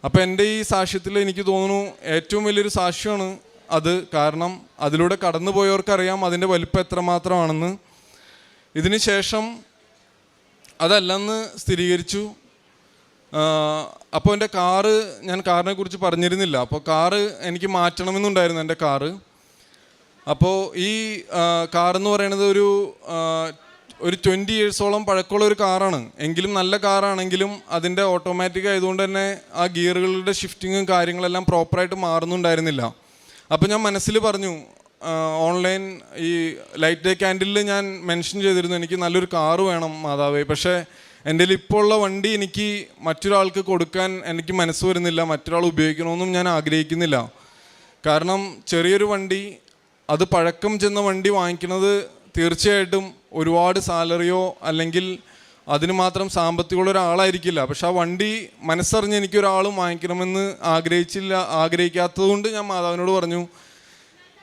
[SPEAKER 1] അപ്പോൾ എൻ്റെ ഈ സാക്ഷ്യത്തിൽ എനിക്ക് തോന്നുന്നു ഏറ്റവും വലിയൊരു സാക്ഷ്യമാണ് അത്. കാരണം അതിലൂടെ കടന്നു പോയവർക്കറിയാം അതിൻ്റെ വലിപ്പം എത്രമാത്രമാണെന്ന്. ഇതിന് ശേഷം അതല്ലെന്ന് സ്ഥിരീകരിച്ചു. അപ്പോൾ എൻ്റെ കാറ്, ഞാൻ കാറിനെ കുറിച്ച് പറഞ്ഞിരുന്നില്ല. അപ്പോൾ കാറ് എനിക്ക് മാറ്റണമെന്നുണ്ടായിരുന്നു എൻ്റെ കാറ്. അപ്പോൾ ഈ കാറെന്ന് പറയുന്നത് ഒരു 20 ഇയേഴ്സോളം പഴക്കമുള്ള ഒരു കാറാണ്. എങ്കിലും നല്ല കാറാണെങ്കിലും അതിൻ്റെ ഓട്ടോമാറ്റിക് ആയതുകൊണ്ട് തന്നെ ആ ഗിയറുകളുടെ ഷിഫ്റ്റിങ്ങും കാര്യങ്ങളെല്ലാം പ്രോപ്പറായിട്ട് മാറുന്നുണ്ടായിരുന്നില്ല. അപ്പോൾ ഞാൻ മനസ്സിൽ പറഞ്ഞു, ഓൺലൈൻ ഈ ലൈറ്റ് ഡേ ക്യാൻഡിലിൽ ഞാൻ മെൻഷൻ ചെയ്തിരുന്നു, എനിക്ക് നല്ലൊരു കാറ് വേണം മാതാവേ. പക്ഷേ എൻ്റെ ഇപ്പോൾ ഉള്ള വണ്ടി എനിക്ക് മറ്റൊരാൾക്ക് കൊടുക്കാൻ എനിക്ക് മനസ്സ് വരുന്നില്ല, മറ്റൊരാൾ ഉപയോഗിക്കണമെന്നും ഞാൻ ആഗ്രഹിക്കുന്നില്ല. കാരണം ചെറിയൊരു വണ്ടി, അത് പഴക്കം ചെന്ന വണ്ടി വാങ്ങിക്കുന്നത് തീർച്ചയായിട്ടും ഒരുപാട് സാലറിയോ അല്ലെങ്കിൽ അതിന് മാത്രം സാമ്പത്തികമുള്ള ഒരാളായിരിക്കില്ല. പക്ഷെ ആ വണ്ടി മനസ്സറിഞ്ഞ് എനിക്കൊരാളും വാങ്ങിക്കണമെന്ന് ആഗ്രഹിക്കാത്തത് കൊണ്ട് ഞാൻ മാതാവിനോട് പറഞ്ഞു,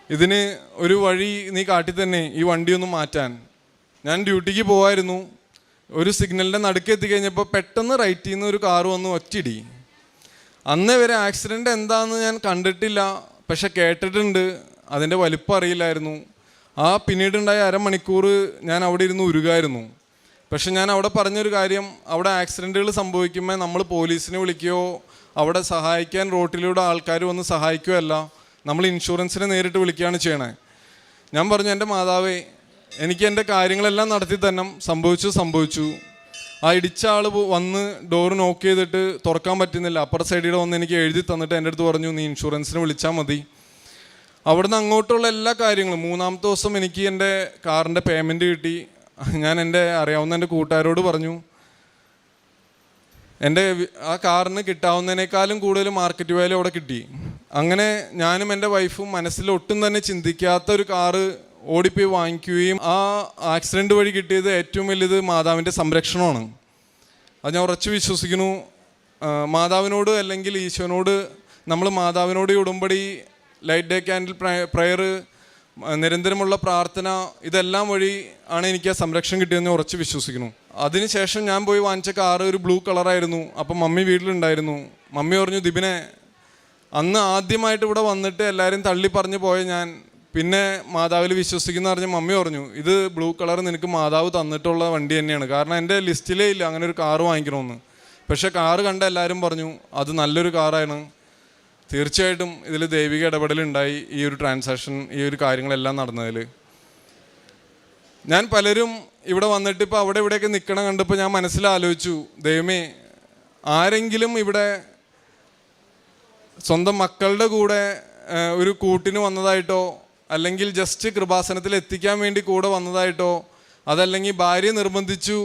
[SPEAKER 1] ഇതിന് ഒരു വഴി നീ കാട്ടി തന്നെ ഈ വണ്ടിയൊന്നും മാറ്റാൻ. ഞാൻ ഡ്യൂട്ടിക്ക് പോകായിരുന്നു. ഒരു സിഗ്നലിൻ്റെ നടുക്ക് എത്തിക്കഴിഞ്ഞപ്പോൾ പെട്ടെന്ന് റൈറ്റിൽ നിന്ന് ഒരു കാറ് വന്ന് ഒറ്റയിടി. അന്നേ വരെ ആക്സിഡൻറ്റ് എന്താണെന്ന് ഞാൻ കണ്ടിട്ടില്ല, പക്ഷെ കേട്ടിട്ടുണ്ട്. അതിൻ്റെ വലിപ്പം അറിയില്ലായിരുന്നു. പിന്നീടുണ്ടായ അരമണിക്കൂർ ഞാൻ അവിടെ ഇരുന്ന് ഉരുകായിരുന്നു. പക്ഷെ ഞാൻ അവിടെ പറഞ്ഞൊരു കാര്യം, അവിടെ ആക്സിഡൻറ്റുകൾ സംഭവിക്കുമ്പോൾ നമ്മൾ പോലീസിനെ വിളിക്കുകയോ അവിടെ സഹായിക്കാൻ റോട്ടിലൂടെ ആൾക്കാർ വന്ന് സഹായിക്കുകയല്ല, നമ്മൾ ഇൻഷുറൻസിനെ നേരിട്ട് വിളിക്കുകയാണ് ചെയ്യണേ. ഞാൻ പറഞ്ഞു, എൻ്റെ മാതാവേ, എനിക്ക് എൻ്റെ കാര്യങ്ങളെല്ലാം നടത്തി തന്നെ സംഭവിച്ചു. ആ ഇടിച്ച ആൾ വന്ന് ഡോറ് നോക്ക് ചെയ്തിട്ട് തുറക്കാൻ പറ്റുന്നില്ല. അപ്പുറ സൈഡിൽ വന്ന് എനിക്ക് എഴുതി തന്നിട്ട് എൻ്റെ അടുത്ത് പറഞ്ഞു, നീ ഇൻഷുറൻസിനെ വിളിച്ചാൽ മതി. അവിടുന്ന് അങ്ങോട്ടുള്ള എല്ലാ കാര്യങ്ങളും 3-ാമത്തെ ദിവസം എനിക്ക് എൻ്റെ കാറിൻ്റെ പേയ്മെൻറ്റ് കിട്ടി. ഞാൻ അറിയാവുന്ന എൻ്റെ കൂട്ടുകാരോട് പറഞ്ഞു, എൻ്റെ ആ കാറിന് കിട്ടാവുന്നതിനേക്കാളും കൂടുതൽ മാർക്കറ്റ് വാല്യൂ അവിടെ കിട്ടി. അങ്ങനെ ഞാനും എൻ്റെ വൈഫും മനസ്സിൽ ഒട്ടും തന്നെ ചിന്തിക്കാത്ത ഒരു കാറ് ഓടിപ്പോയി വാങ്ങിക്കുകയും ആ ആക്സിഡൻറ്റ് വഴി കിട്ടിയത് ഏറ്റവും വലിയത് മാതാവിൻ്റെ സംരക്ഷണമാണ്. അത് ഞാൻ ഉറച്ചു വിശ്വസിക്കുന്നു. മാതാവിനോട് അല്ലെങ്കിൽ ഈശോനോട് നമ്മൾ മാതാവിനോട് ഉടമ്പടി, ലൈറ്റ് ഡേ ക്യാൻഡിൽ പ്രയർ, നിരന്തരമുള്ള പ്രാർത്ഥന, ഇതെല്ലാം വഴി ആണ് എനിക്ക് ആ സംരക്ഷണം കിട്ടിയതെന്ന് ഉറച്ച് വിശ്വസിക്കുന്നു. അതിനുശേഷം ഞാൻ പോയി വാങ്ങിച്ച കാറ് ഒരു ബ്ലൂ കളറായിരുന്നു. അപ്പം മമ്മി വീട്ടിലുണ്ടായിരുന്നു. മമ്മി പറഞ്ഞു, ദിബിനെ, അന്ന് ആദ്യമായിട്ട് ഇവിടെ വന്നിട്ട് എല്ലാവരും തള്ളി പറഞ്ഞു പോയ ഞാൻ പിന്നെ മാതാവിൽ വിശ്വസിക്കുന്ന പറഞ്ഞ് മമ്മി പറഞ്ഞു, ഇത് ബ്ലൂ കളർ നിനക്ക് മാതാവ് തന്നിട്ടുള്ള വണ്ടി തന്നെയാണ്. കാരണം എൻ്റെ ലിസ്റ്റിലേ ഇല്ല അങ്ങനെ ഒരു കാറ് വാങ്ങിക്കണമെന്ന്. പക്ഷേ കാറ് കണ്ട എല്ലാവരും പറഞ്ഞു അത് നല്ലൊരു കാറാണ്. തീർച്ചയായിട്ടും ഇതിൽ ദൈവിക ഇടപെടലുണ്ടായി ഈ ഒരു ട്രാൻസാക്ഷൻ, ഈ ഒരു കാര്യങ്ങളെല്ലാം നടന്നതിൽ. പലരും ഇവിടെ വന്നിട്ട് ഇപ്പോൾ അവിടെ ഇവിടെയൊക്കെ നിൽക്കണം കണ്ടപ്പോൾ ഞാൻ മനസ്സിലാലോചിച്ചു, ദൈവമേ, ആരെങ്കിലും ഇവിടെ സ്വന്തം മക്കളുടെ കൂടെ ഒരു കൂട്ടിന് വന്നതായിട്ടോ, അല്ലെങ്കിൽ ജസ്റ്റ് കൃപാസനത്തിൽ എത്തിക്കാൻ വേണ്ടി കൂടെ വന്നതായിട്ടോ, അതല്ലെങ്കിൽ ഭാര്യ നിർബന്ധിച്ചു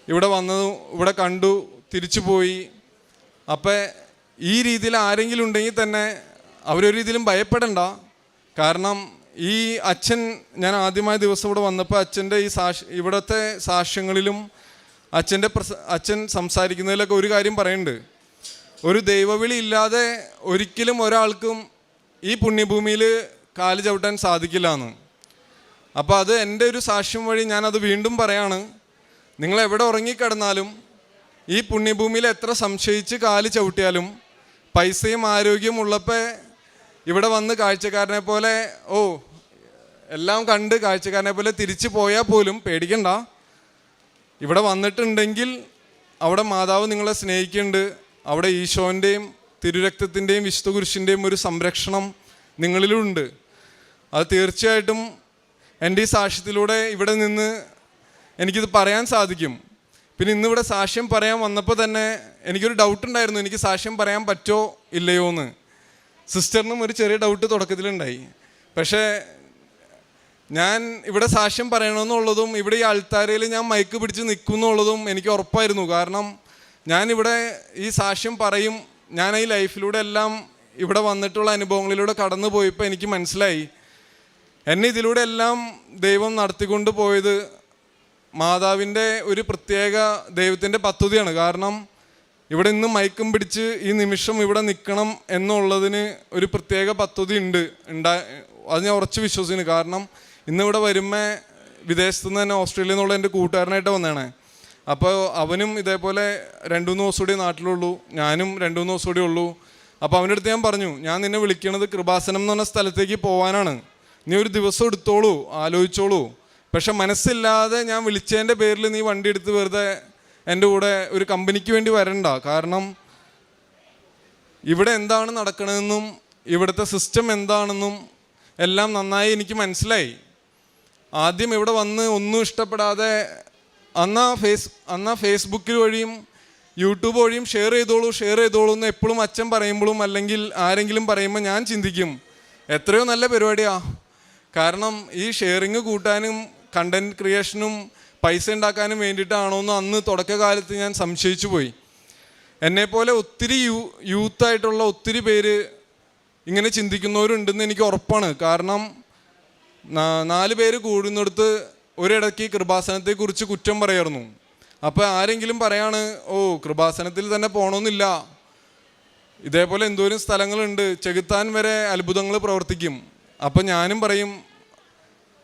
[SPEAKER 1] ഇവിടെ വന്നു, ഇവിടെ കണ്ടു, തിരിച്ചു പോയി. അപ്പം ഈ രീതിയിൽ ആരെങ്കിലും ഉണ്ടെങ്കിൽ തന്നെ അവരൊരു രീതിയിലും ഭയപ്പെടണ്ട. കാരണം ഈ അച്ഛൻ, ഞാൻ ആദ്യമായ ദിവസം ഇവിടെ വന്നപ്പോൾ അച്ഛൻ്റെ ഈ ഇവിടുത്തെ സാക്ഷ്യങ്ങളിലും അച്ഛൻ സംസാരിക്കുന്നതിലൊക്കെ ഒരു കാര്യം പറയുന്നുണ്ട്, ഒരു ദൈവവിളി ഇല്ലാതെ ഒരിക്കലും ഒരാൾക്കും ഈ പുണ്യഭൂമിയിൽ കാല് ചവിട്ടാൻ സാധിക്കില്ല എന്ന്. അപ്പോൾ അത് എൻ്റെ ഒരു സാക്ഷ്യം വഴി ഞാനത് വീണ്ടും പറയാണ്. നിങ്ങൾ എവിടെ ഉറങ്ങിക്കിടന്നാലും ഈ പുണ്യഭൂമിയിൽ എത്ര സംശയിച്ച് കാല് ചവിട്ടിയാലും പൈസയും ആരോഗ്യവും ഉള്ളപ്പോൾ ഇവിടെ വന്ന് കാഴ്ചക്കാരനെ പോലെ എല്ലാം കണ്ട് കാഴ്ചക്കാരനെ പോലെ തിരിച്ചു പോയാൽ പോലും പേടിക്കണ്ട. ഇവിടെ വന്നിട്ടുണ്ടെങ്കിൽ അവിടെ മാതാവ് നിങ്ങളെ സ്നേഹിക്കുന്നുണ്ട്. അവിടെ ഈശോൻ്റെയും തിരുരക്തത്തിൻ്റെയും വിശുദ്ധ കുരിശിൻ്റെയും ഒരു സംരക്ഷണം നിങ്ങളിലുണ്ട്. അത് തീർച്ചയായിട്ടും എൻ്റെ ഈ സാക്ഷ്യത്തിലൂടെ ഇവിടെ നിന്ന് എനിക്കിത് പറയാൻ സാധിക്കും. പിന്നെ ഇന്നിവിടെ സാക്ഷ്യം പറയാൻ വന്നപ്പോൾ തന്നെ എനിക്കൊരു ഡൗട്ട് ഉണ്ടായിരുന്നു, എനിക്ക് സാക്ഷ്യം പറയാൻ പറ്റുമോ ഇല്ലയോ എന്ന്. സിസ്റ്ററിനും ഒരു ചെറിയ ഡൗട്ട് തുടക്കത്തിലുണ്ടായി. പക്ഷേ ഞാൻ ഇവിടെ സാക്ഷ്യം പറയണമെന്നുള്ളതും ഇവിടെ ഈ ആൾത്താരയിൽ ഞാൻ മൈക്ക് പിടിച്ച് നിൽക്കുമെന്നുള്ളതും എനിക്ക് ഉറപ്പായിരുന്നു. കാരണം ഞാനിവിടെ ഈ സാക്ഷ്യം പറയും. ഞാൻ ഈ ലൈഫിലൂടെ എല്ലാം ഇവിടെ വന്നിട്ടുള്ള അനുഭവങ്ങളിലൂടെ കടന്നു പോയപ്പോൾ എനിക്ക് മനസ്സിലായി, എന്നെ ഇതിലൂടെ എല്ലാം ദൈവം നടത്തിക്കൊണ്ട് പോയത് മാതാവിൻ്റെ ഒരു പ്രത്യേക ദൈവത്തിൻ്റെ പദ്ധതിയാണ്. കാരണം ഇവിടെ ഇന്ന് മയക്കം പിടിച്ച് ഈ നിമിഷം ഇവിടെ നിൽക്കണം എന്നുള്ളതിന് ഒരു പ്രത്യേക പദ്ധതി ഉണ്ട്. അത് ഞാൻ ഉറച്ച് വിശ്വസിക്കുന്നു. കാരണം ഇന്നിവിടെ വരുമ്പോൾ വിദേശത്തു നിന്ന് തന്നെ ഓസ്ട്രേലിയയിൽ നിന്നുള്ള എൻ്റെ കൂട്ടുകാരനായിട്ട് വന്നതാണ്. അപ്പോൾ അവനും ഇതേപോലെ 2-3 ദിവസം കൂടി നാട്ടിലുള്ളൂ, ഞാനും 2-3 ദിവസം കൂടി ഉള്ളൂ. അപ്പോൾ അവൻ്റെ അടുത്ത് ഞാൻ പറഞ്ഞു, ഞാൻ നിന്നെ വിളിക്കണത് കൃപാസനം എന്ന് പറഞ്ഞ സ്ഥലത്തേക്ക് പോകാനാണ്, നീ ഒരു ദിവസം എടുത്തോളൂ, ആലോചിച്ചോളൂ. പക്ഷെ മനസ്സില്ലാതെ ഞാൻ വിളിച്ചതിൻ്റെ പേരിൽ നീ വണ്ടി എടുത്ത് വെറുതെ എൻ്റെ കൂടെ ഒരു കമ്പനിക്ക് വേണ്ടി വരണ്ട. കാരണം ഇവിടെ എന്താണ് നടക്കണമെന്നും ഇവിടുത്തെ സിസ്റ്റം എന്താണെന്നും എല്ലാം നന്നായി എനിക്ക് മനസ്സിലായി. ആദ്യം ഇവിടെ വന്ന് ഒന്നും ഇഷ്ടപ്പെടാതെ അന്നാ ഫേസ്ബുക്കിൽ വഴിയും യൂട്യൂബ് വഴിയും ഷെയർ ചെയ്തോളൂ എന്ന് എപ്പോഴും അച്ഛൻ പറയുമ്പോഴും അല്ലെങ്കിൽ ആരെങ്കിലും പറയുമ്പോൾ ഞാൻ ചിന്തിക്കും, എത്രയോ നല്ല പരിപാടിയാണ്. കാരണം ഈ ഷെയറിങ് കൂട്ടാനും കണ്ടൻറ് ക്രിയേഷനും പൈസ ഉണ്ടാക്കാനും വേണ്ടിയിട്ടാണോ എന്ന് അന്ന് തുടക്കകാലത്ത് ഞാൻ സംശയിച്ചു പോയി. എന്നെപ്പോലെ ഒത്തിരി യൂത്തായിട്ടുള്ള ഒത്തിരി പേര് ഇങ്ങനെ ചിന്തിക്കുന്നവരുണ്ടെന്ന് എനിക്ക് ഉറപ്പാണ്. കാരണം 4 പേര് കൂടുന്നിടത്ത് ഒരിടയ്ക്ക് കൃപാസനത്തെക്കുറിച്ച് കുറ്റം പറയായിരുന്നു. അപ്പോൾ ആരെങ്കിലും പറയാണ്, കൃപാസനത്തിൽ തന്നെ പോകണമെന്നില്ല, ഇതേപോലെ എന്തോരം സ്ഥലങ്ങളുണ്ട്, ചെകുത്താൻ വരെ അത്ഭുതങ്ങൾ പ്രവർത്തിക്കും. അപ്പം ഞാനും പറയും,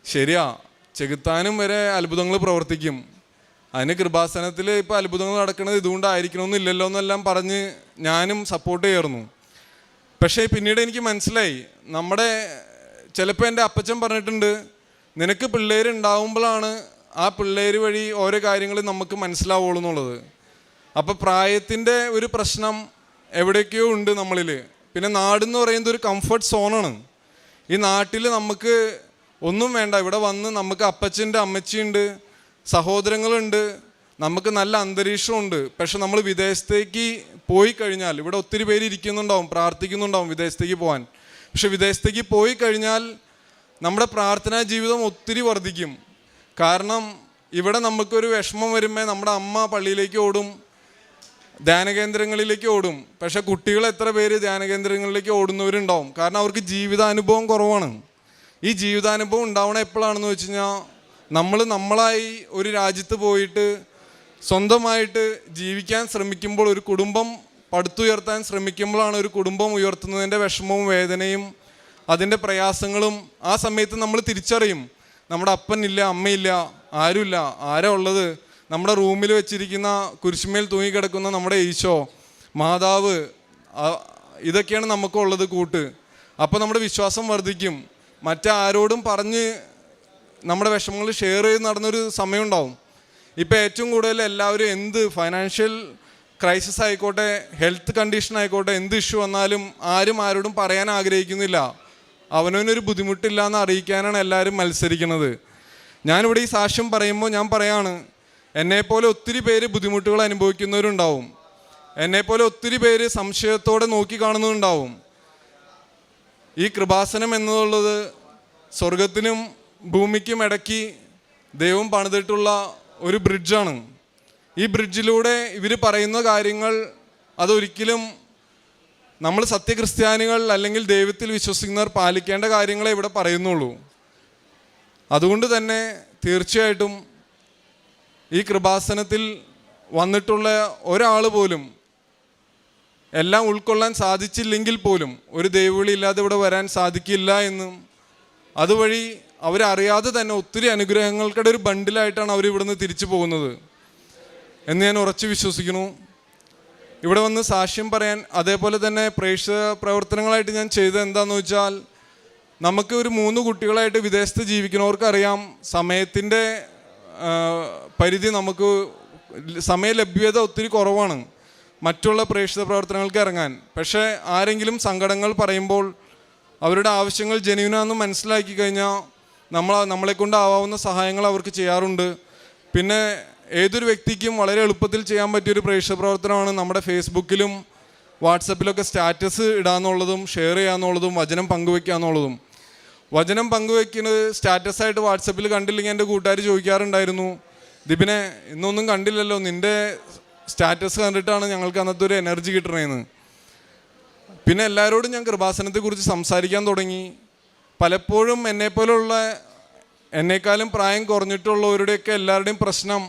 [SPEAKER 1] ശരിയാ, ചെകുത്താനും വരെ അത്ഭുതങ്ങൾ പ്രവർത്തിക്കും, അതിന് കൃപാസനത്തിൽ ഇപ്പോൾ അത്ഭുതങ്ങൾ നടക്കുന്നത് ഇതുകൊണ്ടായിരിക്കണമെന്നില്ലല്ലോ എന്നെല്ലാം പറഞ്ഞ് ഞാനും സപ്പോർട്ട് ചെയ്യായിരുന്നു. പക്ഷേ പിന്നീട് എനിക്ക് മനസ്സിലായി, ചിലപ്പോൾ എൻ്റെ അപ്പച്ചൻ പറഞ്ഞിട്ടുണ്ട്, നിനക്ക് പിള്ളേരുണ്ടാവുമ്പോഴാണ് ആ പിള്ളേർ വഴി ഓരോ കാര്യങ്ങൾ നമുക്ക് മനസ്സിലാവുള്ളൂ എന്നുള്ളത്. അപ്പോൾ പ്രായത്തിൻ്റെ ഒരു പ്രശ്നം എവിടേക്കോ ഉണ്ട് നമ്മളിൽ. പിന്നെ നാടെന്ന് പറയുന്നത് ഒരു കംഫർട്ട് സോണാണ്. ഈ നാട്ടിൽ നമുക്ക് ഒന്നും വേണ്ട, ഇവിടെ വന്ന് നമുക്ക് അപ്പച്ചൻ്റെ അമ്മച്ചിയുണ്ട്, സഹോദരങ്ങളുണ്ട്, നമുക്ക് നല്ല അന്തരീക്ഷമുണ്ട്. പക്ഷെ നമ്മൾ വിദേശത്തേക്ക് പോയി കഴിഞ്ഞാൽ, ഇവിടെ ഒത്തിരി പേര് ഇരിക്കുന്നുണ്ടാവും, പ്രാർത്ഥിക്കുന്നുണ്ടാവും വിദേശത്തേക്ക് പോകാൻ. പക്ഷെ വിദേശത്തേക്ക് പോയി കഴിഞ്ഞാൽ നമ്മുടെ പ്രാർത്ഥനാ ജീവിതം ഒത്തിരി വർദ്ധിക്കും. കാരണം ഇവിടെ നമുക്കൊരു വിഷമം വരുമ്പോൾ നമ്മുടെ അമ്മ പള്ളിയിലേക്ക് ഓടും, ധ്യാനകേന്ദ്രങ്ങളിലേക്ക് ഓടും. പക്ഷെ കുട്ടികൾ എത്ര പേര് ധ്യാനകേന്ദ്രങ്ങളിലേക്ക് ഓടുന്നവരുണ്ടാവും? കാരണം അവർക്ക് ജീവിതാനുഭവം കുറവാണ്. ഈ ജീവിതാനുഭവം ഉണ്ടാവണ എപ്പോഴാണെന്ന് വെച്ച് കഴിഞ്ഞാൽ, നമ്മളായി ഒരു രാജ്യത്ത് പോയിട്ട് സ്വന്തമായിട്ട് ജീവിക്കാൻ ശ്രമിക്കുമ്പോൾ, ഒരു കുടുംബം പടുത്തുയർത്താൻ ശ്രമിക്കുമ്പോഴാണ് ഒരു കുടുംബം ഉയർത്തുന്നതിൻ്റെ വിഷമവും വേദനയും അതിൻ്റെ പ്രയാസങ്ങളും ആ സമയത്ത് നമ്മൾ തിരിച്ചറിയും. നമ്മുടെ അപ്പനില്ല, അമ്മയില്ല, ആരുമില്ല. ആരാ ഉള്ളത്? നമ്മുടെ റൂമിൽ വെച്ചിരിക്കുന്ന കുരിശുമേൽ തൂങ്ങിക്കിടക്കുന്ന നമ്മുടെ ഈശോ, മാതാവ്, ഇതൊക്കെയാണ് നമുക്കുള്ളത് കൂട്ട്. അപ്പോൾ നമ്മുടെ വിശ്വാസം വർദ്ധിക്കും. മറ്റാരോടും പറഞ്ഞ് നമ്മുടെ വിഷമങ്ങൾ ഷെയർ ചെയ്ത് നടന്നൊരു സമയമുണ്ടാവും. ഇപ്പോൾ ഏറ്റവും കൂടുതൽ എല്ലാവരും എന്ത് ഫൈനാൻഷ്യൽ ക്രൈസിസ് ആയിക്കോട്ടെ, ഹെൽത്ത് കണ്ടീഷൻ ആയിക്കോട്ടെ, എന്ത് ഇഷ്യൂ വന്നാലും ആരോടും പറയാൻ ആഗ്രഹിക്കുന്നില്ല. അവനൊരു ബുദ്ധിമുട്ടില്ല എന്ന് അറിയിക്കാനാണ് എല്ലാവരും മത്സരിക്കുന്നത്. ഞാനിവിടെ ഈ സാക്ഷ്യം പറയുമ്പോൾ ഞാൻ പറയാണ്, എന്നെപ്പോലെ ഒത്തിരി പേര് ബുദ്ധിമുട്ടുകൾ അനുഭവിക്കുന്നവരുണ്ടാവും, എന്നെപ്പോലെ ഒത്തിരി പേര് സംശയത്തോടെ നോക്കി കാണുന്നതുണ്ടാവും. ഈ കൃപാസനം എന്നുള്ളത് സ്വർഗത്തിനും ഭൂമിക്കും ഇടയ്ക്ക് ദൈവം പണിതിട്ടുള്ള ഒരു ബ്രിഡ്ജാണ്. ഈ ബ്രിഡ്ജിലൂടെ ഇവർ പറയുന്ന കാര്യങ്ങൾ അതൊരിക്കലും നമ്മൾ സത്യക്രിസ്ത്യാനികൾ അല്ലെങ്കിൽ ദൈവത്തിൽ വിശ്വസിക്കുന്നവർ പാലിക്കേണ്ട കാര്യങ്ങളെ ഇവിടെ പറയുന്നുള്ളൂ. അതുകൊണ്ട് തന്നെ തീർച്ചയായിട്ടും ഈ കൃപാസനത്തിൽ വന്നിട്ടുള്ള ഒരാൾ പോലും എല്ലാം ഉൾക്കൊള്ളാൻ സാധിച്ചില്ലെങ്കിൽ പോലും ഒരു ദൈവവിളി ഇല്ലാതെ ഇവിടെ വരാൻ സാധിക്കില്ല എന്നും അതുവഴി അവരറിയാതെ തന്നെ ഒത്തിരി അനുഗ്രഹങ്ങൾക്കിടെ ഒരു ബണ്ടിലായിട്ടാണ് അവർ ഇവിടുന്ന് തിരിച്ചു പോകുന്നത് എന്ന് ഞാൻ ഉറച്ചു വിശ്വസിക്കുന്നു. ഇവിടെ വന്ന് സാക്ഷ്യം പറയാൻ, അതേപോലെ തന്നെ പ്രേക്ഷിത പ്രവർത്തനങ്ങളായിട്ട് ഞാൻ ചെയ്തത് എന്താണെന്ന് വെച്ചാൽ, നമുക്ക് ഒരു 3 കുട്ടികളായിട്ട് വിദേശത്ത് ജീവിക്കുന്നവർക്കറിയാം സമയത്തിൻ്റെ പരിധി, നമുക്ക് സമയ ലഭ്യത ഒത്തിരി കുറവാണ് മറ്റുള്ള പ്രേക്ഷിത പ്രവർത്തനങ്ങൾക്ക് ഇറങ്ങാൻ. പക്ഷേ ആരെങ്കിലും സങ്കടങ്ങൾ പറയുമ്പോൾ അവരുടെ ആവശ്യങ്ങൾ ജെന്യൂനാണെന്ന് മനസ്സിലാക്കി കഴിഞ്ഞാൽ നമ്മളെക്കൊണ്ടാവാവുന്ന സഹായങ്ങൾ അവർക്ക് ചെയ്യാറുണ്ട്. പിന്നെ ഏതൊരു വ്യക്തിക്കും വളരെ എളുപ്പത്തിൽ ചെയ്യാൻ പറ്റിയൊരു പ്രേക്ഷിത പ്രവർത്തനമാണ് നമ്മുടെ ഫേസ്ബുക്കിലും വാട്സപ്പിലൊക്കെ സ്റ്റാറ്റസ് ഇടാന്നുള്ളതും ഷെയർ ചെയ്യാന്നുള്ളതും വചനം പങ്കുവെക്കുക എന്നുള്ളതും. വചനം പങ്കുവെക്കുന്നത് സ്റ്റാറ്റസായിട്ട് വാട്സപ്പിൽ കണ്ടില്ലെങ്കിൽ എൻ്റെ കൂട്ടുകാർ ചോദിക്കാറുണ്ടായിരുന്നു, ദിപിനെ ഇന്നൊന്നും കണ്ടില്ലല്ലോ, നിൻ്റെ സ്റ്റാറ്റസ് കണ്ടിട്ടാണ് ഞങ്ങൾക്ക് അന്നത്തെ ഒരു എനർജി കിട്ടണേന്ന്. പിന്നെ എല്ലാവരോടും ഞാൻ കൃപാസനത്തെക്കുറിച്ച് സംസാരിക്കാൻ തുടങ്ങി. പലപ്പോഴും എന്നേക്കാളും പ്രായം കുറഞ്ഞിട്ടുള്ളവരുടെയൊക്കെ എല്ലാവരുടെയും പ്രശ്നം,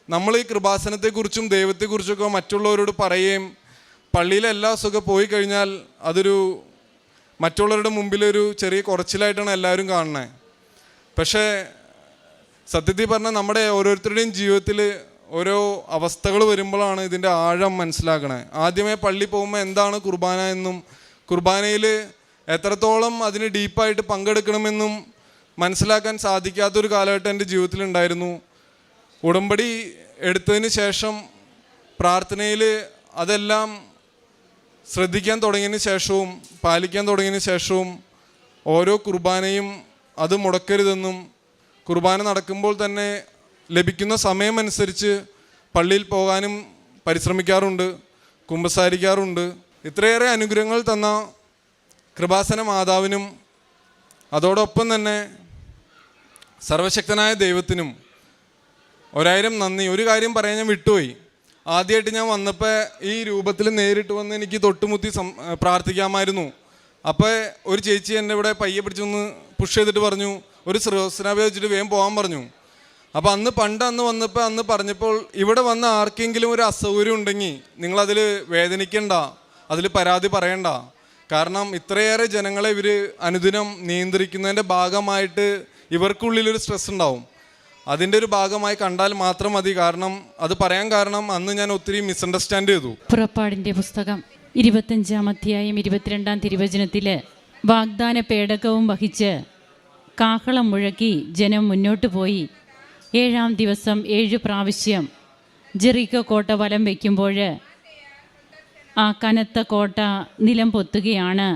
[SPEAKER 1] നമ്മൾ ഈ കൃപാസനത്തെക്കുറിച്ചും ദൈവത്തെക്കുറിച്ചൊക്കെ മറ്റുള്ളവരോട് പറയുകയും പള്ളിയിലെ എല്ലാ ദിവസമൊക്കെ പോയി കഴിഞ്ഞാൽ അതൊരു മറ്റുള്ളവരുടെ മുമ്പിലൊരു ചെറിയ കുറച്ചിലായിട്ടാണ് എല്ലാവരും കാണുന്നത്. പക്ഷേ സത്യത്തിൽ പറഞ്ഞാൽ നമ്മുടെ ഓരോരുത്തരുടെയും ജീവിതത്തിൽ ഓരോ അവസ്ഥകൾ വരുമ്പോഴാണ് ഇതിൻ്റെ ആഴം മനസ്സിലാക്കണേ. ആദ്യമേ പള്ളി പോകുമ്പോൾ എന്താണ് കുർബാന എന്നും കുർബാനയിൽ എത്രത്തോളം അതിന് ഡീപ്പായിട്ട് പങ്കെടുക്കണമെന്നും മനസ്സിലാക്കാൻ സാധിക്കാത്തൊരു കാലഘട്ടം എൻ്റെ ജീവിതത്തിലുണ്ടായിരുന്നു. ഉടമ്പടി എടുത്തതിന് ശേഷം പ്രാർത്ഥനയിൽ അതെല്ലാം ശ്രദ്ധിക്കാൻ തുടങ്ങിയതിന് ശേഷവും പാലിക്കാൻ തുടങ്ങിയതിന് ശേഷവും ഓരോ കുർബാനയും അത് മുടക്കരുതെന്നും കുർബാന നടക്കുമ്പോൾ തന്നെ ലഭിക്കുന്ന സമയമനുസരിച്ച് പള്ളിയിൽ പോകാനും പരിശ്രമിക്കാറുണ്ട്, കുമ്പസാരിക്കാറുണ്ട്. ഇത്രയേറെ അനുഗ്രഹങ്ങൾ തന്ന കൃപാസന മാതാവിനും അതോടൊപ്പം തന്നെ സർവശക്തനായ ദൈവത്തിനും 1000 നന്ദി. ഒരു കാര്യം പറയാൻ ഞാൻ വിട്ടുപോയി. ആദ്യമായിട്ട് ഞാൻ വന്നപ്പോൾ ഈ രൂപത്തിൽ നേരിട്ട് വന്ന് എനിക്ക് തൊട്ടുമുത്തി പ്രാർത്ഥിക്കാമായിരുന്നു. അപ്പോൾ ഒരു ചേച്ചി എന്നെ ഇവിടെ പയ്യെ പിടിച്ചൊന്ന് പുഷ് ചെയ്തിട്ട് പറഞ്ഞു, ഒരു ശ്രോസ്നാഭ വെച്ചിട്ട് വേഗം പോകാൻ പറഞ്ഞു. അപ്പോൾ അന്ന് വന്നപ്പോൾ അന്ന് പറഞ്ഞപ്പോൾ, ഇവിടെ വന്ന ആർക്കെങ്കിലും ഒരു അസൗകര്യം ഉണ്ടെങ്കിൽ നിങ്ങളതിൽ വേദനിക്കണ്ട, അതിൽ പരാതി പറയണ്ട. കാരണം ഇത്രയേറെ ജനങ്ങളെ ഇവർ അനുദിനം നിയന്ത്രിക്കുന്നതിൻ്റെ ഭാഗമായിട്ട് ഇവർക്കുള്ളിലൊരു സ്ട്രെസ് ഉണ്ടാവും. അതിൻ്റെ ഒരു ഭാഗമായി കണ്ടാൽ മാത്രം മതി. കാരണം അത് പറയാൻ കാരണം അന്ന് ഞാൻ ഒത്തിരി മിസ്അണ്ടർസ്റ്റാൻഡ് ചെയ്തു.
[SPEAKER 2] പുറപ്പാടിൻ്റെ പുസ്തകം 25-ാം അധ്യായം 22-ാം തിരുവചനത്തിൽ വാഗ്ദാന പേടകവും വഹിച്ച് കാഹളം മുഴക്കി ജനം മുന്നോട്ട് പോയി. 7-ാം ദിവസം 7 പ്രാവശ്യം ജെറിക്കോ കോട്ട വലം വയ്ക്കുമ്പോൾ ആ കനത്ത കോട്ട നിലം പൊത്തുകയാണ്.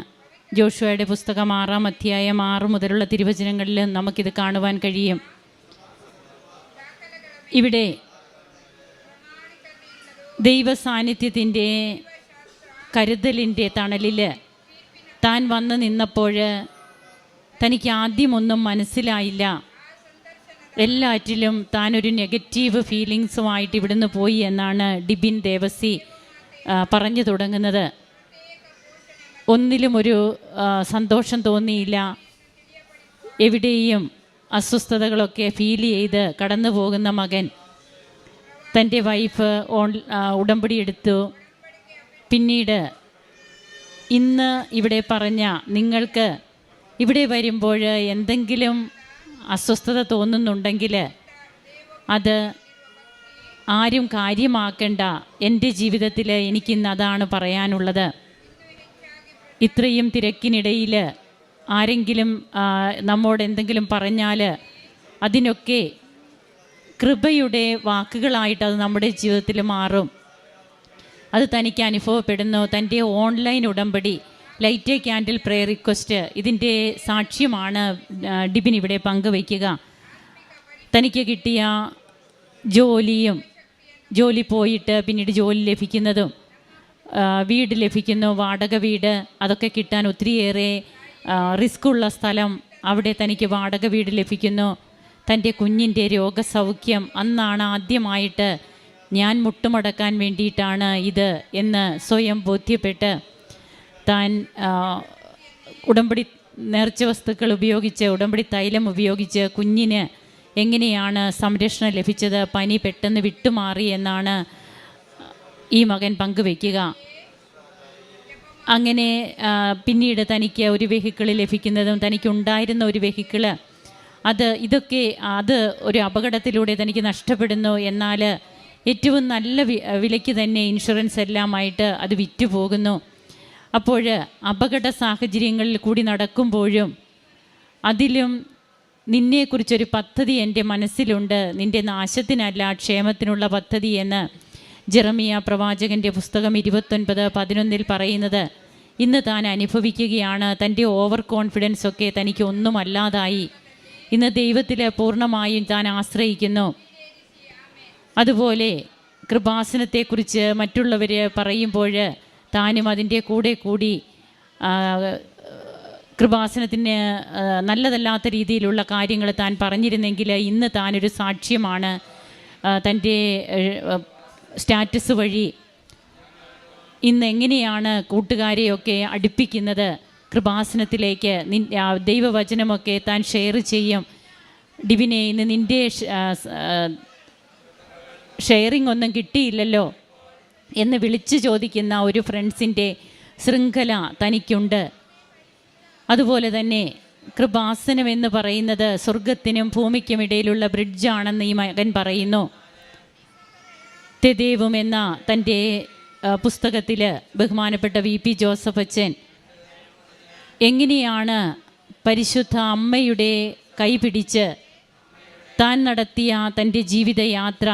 [SPEAKER 2] ജോഷുവയുടെ പുസ്തകം 6-ാം അധ്യായം 6 മുതലുള്ള തിരുവചനങ്ങളിൽ നമുക്കിത് കാണുവാൻ കഴിയും. ഇവിടെ ദൈവ സാന്നിധ്യത്തിൻ്റെ കരുതലിൻ്റെ തണലിൽ താൻ വന്ന് നിന്നപ്പോൾ തനിക്ക് ആദ്യമൊന്നും മനസ്സിലായില്ല. എല്ലാറ്റിലും താനൊരു നെഗറ്റീവ് ഫീലിങ്സുമായിട്ട് ഇവിടുന്ന് പോയി എന്നാണ് ഡിബിൻ ദേവസി പറഞ്ഞു തുടങ്ങുന്നത്. ഒന്നിലും ഒരു സന്തോഷം തോന്നിയില്ല. എവിടെയും അസ്വസ്ഥതകളൊക്കെ ഫീൽ ചെയ്ത് കടന്നു പോകുന്ന മകൻ. തൻ്റെ വൈഫ് ഉടമ്പടി എടുത്തു. പിന്നീട് ഇന്ന് ഇവിടെ പറഞ്ഞ, നിങ്ങൾക്ക് ഇവിടെ വരുമ്പോൾ എന്തെങ്കിലും അസ്വസ്ഥത തോന്നുന്നുണ്ടെങ്കിൽ അത് ആരും കാര്യമാക്കണ്ട. എൻ്റെ ജീവിതത്തിൽ എനിക്കിന്ന് അതാണ് പറയാനുള്ളത്. ഇത്രയും തിരക്കിനിടയിൽ ആരെങ്കിലും നമ്മോട് എന്തെങ്കിലും പറഞ്ഞാൽ അതിനൊക്കെ കൃപയുടെ വാക്കുകളായിട്ട് അത് നമ്മുടെ ജീവിതത്തിൽ മാറും. അത് തനിക്ക് അനുഭവപ്പെടുന്നു. തൻ്റെ ഓൺലൈൻ ഉടമ്പടി light a candle prayer request ഇതിൻ്റെ സാക്ഷ്യമാണ് ഡിബിൻ ഇവിടെ പങ്കുവയ്ക്കുക. തനിക്ക് കിട്ടിയ ജോലി പോയിട്ട് പിന്നീട് ജോലി ലഭിക്കുന്നതും വീട് ലഭിക്കുന്നു, വാടക വീട്, അതൊക്കെ കിട്ടാൻ ഒത്തിരിയേറെ റിസ്ക്കുള്ള സ്ഥലം, അവിടെ തനിക്ക് വാടക വീട് ലഭിക്കുന്നു. തൻ്റെ കുഞ്ഞിൻ്റെ രോഗസൗഖ്യം, അന്നാണ് ആദ്യമായിട്ട് ഞാൻ മുട്ടുമടക്കാൻ വേണ്ടിയിട്ടാണ് ഇത് എന്ന് സ്വയം ബോധ്യപ്പെട്ട് താൻ ഉടമ്പടി നേർച്ച വസ്തുക്കൾ ഉപയോഗിച്ച്, ഉടമ്പടി തൈലം ഉപയോഗിച്ച് കുഞ്ഞിന് എങ്ങനെയാണ് സംരക്ഷണം ലഭിച്ചത്, പനി പെട്ടെന്ന് വിട്ടുമാറി എന്നാണ് ഈ മകൻ പങ്കുവയ്ക്കുക. അങ്ങനെ പിന്നീട് തനിക്ക് ഒരു വെഹിക്കിൾ ലഭിക്കുന്നതും, തനിക്കുണ്ടായിരുന്ന ഒരു വെഹിക്കിള് അത് ഒരു അപകടത്തിലൂടെ തനിക്ക് നഷ്ടപ്പെടുന്നു. എന്നാൽ ഏറ്റവും നല്ല വിലയ്ക്ക് തന്നെ ഇൻഷുറൻസ് എല്ലാമായിട്ട് അത് വിറ്റുപോകുന്നു. അപ്പോൾ അപകട സാഹചര്യങ്ങളിൽ കൂടി നടക്കുമ്പോഴും അതിലും നിന്നെക്കുറിച്ചൊരു പദ്ധതി എൻ്റെ മനസ്സിലുണ്ട്, നിൻ്റെ നാശത്തിനല്ല ക്ഷേമത്തിനുള്ള പദ്ധതി എന്ന് ജെറമിയ പ്രവാചകൻ്റെ പുസ്തകം 29:11 പറയുന്നത് ഇന്ന് താൻ അനുഭവിക്കുകയാണ്. തൻ്റെ ഓവർ കോൺഫിഡൻസ് ഒക്കെ തനിക്ക് ഒന്നുമല്ലാതായി. ഇന്ന് ദൈവത്തിൽ പൂർണ്ണമായും താൻ ആശ്രയിക്കുന്നു. അതുപോലെ കൃപാസനത്തെക്കുറിച്ച് മറ്റുള്ളവർ പറയുമ്പോൾ താനും അതിൻ്റെ കൂടെ കൂടി കൃപാസനത്തിന് നല്ലതല്ലാത്ത രീതിയിലുള്ള കാര്യങ്ങൾ താൻ പറഞ്ഞിരുന്നെങ്കിൽ ഇന്ന് താനൊരു സാക്ഷ്യമാണ്. തൻ്റെ സ്റ്റാറ്റസ് വഴി ഇന്ന് എങ്ങനെയാണ് കൂട്ടുകാരെയൊക്കെ അടുപ്പിക്കുന്നത് കൃപാസനത്തിലേക്ക്, ദൈവവചനമൊക്കെ താൻ ഷെയർ ചെയ്യും. ഡിവിനെ, ഇന്ന് നിൻ്റെ ഷെയറിംഗ് ഒന്നും കിട്ടിയില്ലല്ലോ എന്ന് വിളിച്ചു ചോദിക്കുന്ന ഒരു ഫ്രണ്ട്സിൻ്റെ ശൃംഖല തനിക്കുണ്ട്. അതുപോലെ തന്നെ കൃപാസനം എന്ന് പറയുന്നത് സ്വർഗത്തിനും ഭൂമിക്കും ഇടയിലുള്ള ബ്രിഡ്ജാണെന്ന് ഈ മകൻ പറയുന്നു. തെദേവും എന്ന തൻ്റെ പുസ്തകത്തിൽ ബഹുമാനപ്പെട്ട VP ജോസഫ് അച്ഛൻ എങ്ങനെയാണ് പരിശുദ്ധ അമ്മയുടെ കൈപിടിച്ച് താൻ നടത്തിയ തൻ്റെ ജീവിതയാത്ര,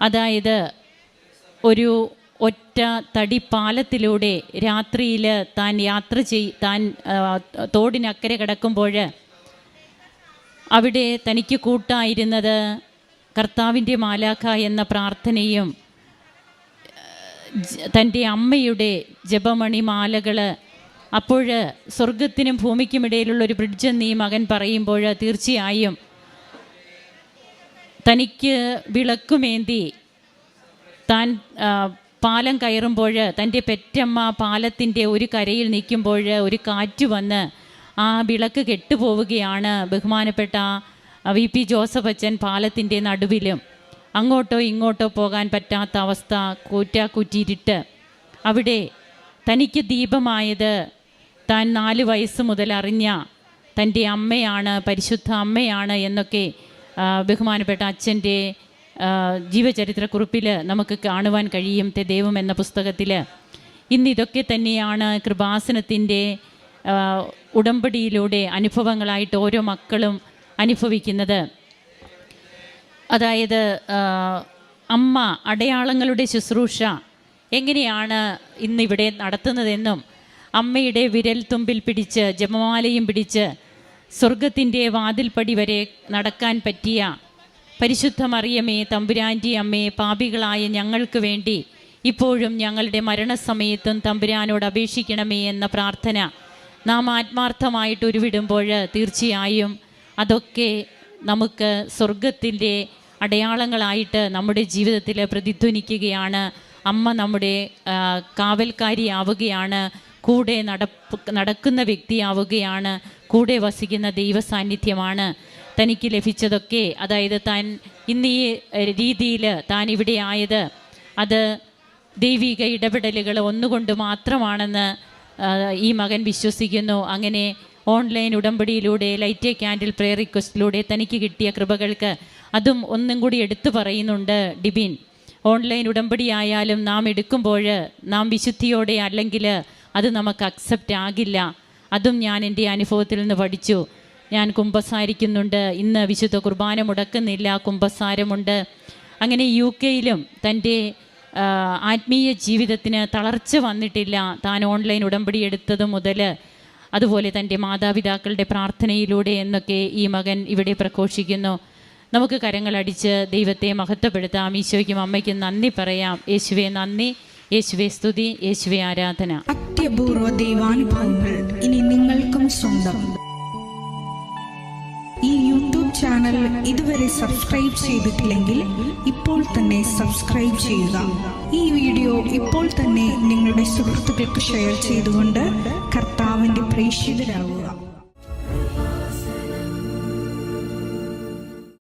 [SPEAKER 2] അതായത് ഒരു ഒറ്റ തടിപ്പാലത്തിലൂടെ രാത്രിയിൽ താൻ തോടിനക്കരെ കിടക്കുമ്പോൾ അവിടെ തനിക്ക് കൂട്ടായിരുന്നത് കർത്താവിൻ്റെ മാലാഖ എന്ന പ്രാർത്ഥനയും തൻ്റെ അമ്മയുടെ ജപമണി മാലകൾ. അപ്പോൾ സ്വർഗത്തിനും ഭൂമിക്കുമിടയിലുള്ളൊരു ബ്രിഡ്ജെന്ന് ഈ മകൻ പറയുമ്പോൾ തീർച്ചയായും തനിക്ക് വിളക്കുമേന്തി താൻ പാലം കയറുമ്പോൾ തൻ്റെ പെറ്റമ്മ പാലത്തിൻ്റെ ഒരു കരയിൽ നിൽക്കുമ്പോൾ ഒരു കാറ്റ് വന്ന് ആ വിളക്ക് കെട്ടുപോവുകയാണ്. ബഹുമാനപ്പെട്ട VP ജോസഫ് അച്ഛൻ പാലത്തിൻ്റെ നടുവിലും അങ്ങോട്ടോ ഇങ്ങോട്ടോ പോകാൻ പറ്റാത്ത അവസ്ഥ, കൂറ്റാക്കുറ്റിയിട്ട് അവിടെ തനിക്ക് ദീപമായത് താൻ 4 വയസ്സ് മുതൽ അറിഞ്ഞ തൻ്റെ അമ്മയാണ്, പരിശുദ്ധ അമ്മയാണ് എന്നൊക്കെ ബഹുമാനപ്പെട്ട അച്ഛൻ്റെ ജീവചരിത്രക്കുറിപ്പിൽ നമുക്ക് കാണുവാൻ കഴിയും. തെദേവും എന്ന പുസ്തകത്തിൽ ഇന്ന് ഇതൊക്കെ തന്നെയാണ് കൃപാസനത്തിൻ്റെ ഉടമ്പടിയിലൂടെ അനുഭവങ്ങളായിട്ട് ഓരോ മക്കളും അനുഭവിക്കുന്നത്. അതായത് അമ്മ അടയാളങ്ങളുടെ ശുശ്രൂഷ എങ്ങനെയാണ് ഇന്നിവിടെ നടത്തുന്നതെന്നും, അമ്മയുടെ വിരൽ തുമ്പിൽ പിടിച്ച് ജപമാലയും പിടിച്ച് സ്വർഗത്തിൻ്റെ വാതിൽപ്പടി വരെ നടക്കാൻ പറ്റിയ പരിശുദ്ധ മറിയമേ, തമ്പുരാൻ്റെ അമ്മേ, പാപികളായ ഞങ്ങൾക്ക് വേണ്ടി ഇപ്പോഴും ഞങ്ങളുടെ മരണസമയത്തും തമ്പുരാനോട് അപേക്ഷിക്കണമേ എന്ന പ്രാർത്ഥന നാം ആത്മാർത്ഥമായിട്ട് ഉരുവിടുമ്പോൾ തീർച്ചയായും അതൊക്കെ നമുക്ക് സ്വർഗത്തിൻ്റെ അടയാളങ്ങളായിട്ട് നമ്മുടെ ജീവിതത്തിൽ പ്രതിധ്വനിക്കുകയാണ്. അമ്മ നമ്മുടെ കാവൽക്കാരിയാവുകയാണ്, കൂടെ നടക്കുന്ന വ്യക്തിയാവുകയാണ്, കൂടെ വസിക്കുന്ന ദൈവസാന്നിധ്യമാണ്. തനിക്ക് ലഭിച്ചതൊക്കെ, അതായത് താൻ ഇന്ന് ഈ രീതിയിൽ താൻ ഇവിടെ ആയത് അത് ദൈവിക ഇടപെടലുകൾ ഒന്നുകൊണ്ട് മാത്രമാണെന്ന് ഈ മകൻ വിശ്വസിക്കുന്നു. അങ്ങനെ ഓൺലൈൻ ഉടമ്പടിയിലൂടെ ലൈറ്റ് എ ക്യാൻഡിൽ പ്രെയർ റിക്വസ്റ്റിലൂടെ തനിക്ക് കിട്ടിയ കൃപകൾക്ക് അതും ഒന്നും കൂടി എടുത്തു പറയുന്നുണ്ട് ഡിബിൻ. ഓൺലൈൻ ഉടമ്പടി ആയാലും നാം എടുക്കുമ്പോൾ നാം വിശുദ്ധിയോടെ അല്ലെങ്കിൽ അത് നമുക്ക് അക്സെപ്റ്റ് ആകില്ല. അതും ഞാൻ എൻ്റെ അനുഭവത്തിൽ നിന്ന് പഠിച്ചു. ഞാൻ കുമ്പസാരിക്കുന്നുണ്ട്, ഇന്ന് വിശുദ്ധ കുർബാന മുടക്കുന്നില്ല, കുമ്പസാരമുണ്ട്. അങ്ങനെ UK-യിലും തൻ്റെ ആത്മീയ ജീവിതത്തിന് തളർച്ച വന്നിട്ടില്ല. താൻ ഓൺലൈൻ ഉടമ്പടി എടുത്തത് മുതൽ, അതുപോലെ തൻ്റെ മാതാപിതാക്കളുടെ പ്രാർത്ഥനയിലൂടെ എന്നൊക്കെ ഈ മകൻ ഇവിടെ പ്രഘോഷിക്കുന്നു. നമുക്ക് കരങ്ങളടിച്ച് ദൈവത്തെ മഹത്വപ്പെടുത്താം. ഈശോയ്ക്കും അമ്മയ്ക്കും നന്ദി പറയാം. യേശുവേ നന്ദി, യേശുവേ സ്തുതി, യേശുവേ ആരാധന.
[SPEAKER 3] അത്യപൂർവ ദൈവാനുഭവങ്ങൾ ഇനി നിങ്ങൾക്കും സ്വന്തം. ഈ യൂട്യൂബ് ചാനൽ ഇതുവരെ സബ്സ്ക്രൈബ് ചെയ്തിട്ടില്ലെങ്കിൽ ഇപ്പോൾ തന്നെ സബ്സ്ക്രൈബ് ചെയ്യുക. ഈ വീഡിയോ ഇപ്പോൾ തന്നെ നിങ്ങളുടെ സുഹൃത്തുക്കൾക്ക് ഷെയർ ചെയ്തുകൊണ്ട് കർത്താവിൻ്റെ പ്രേക്ഷിതരാകുക.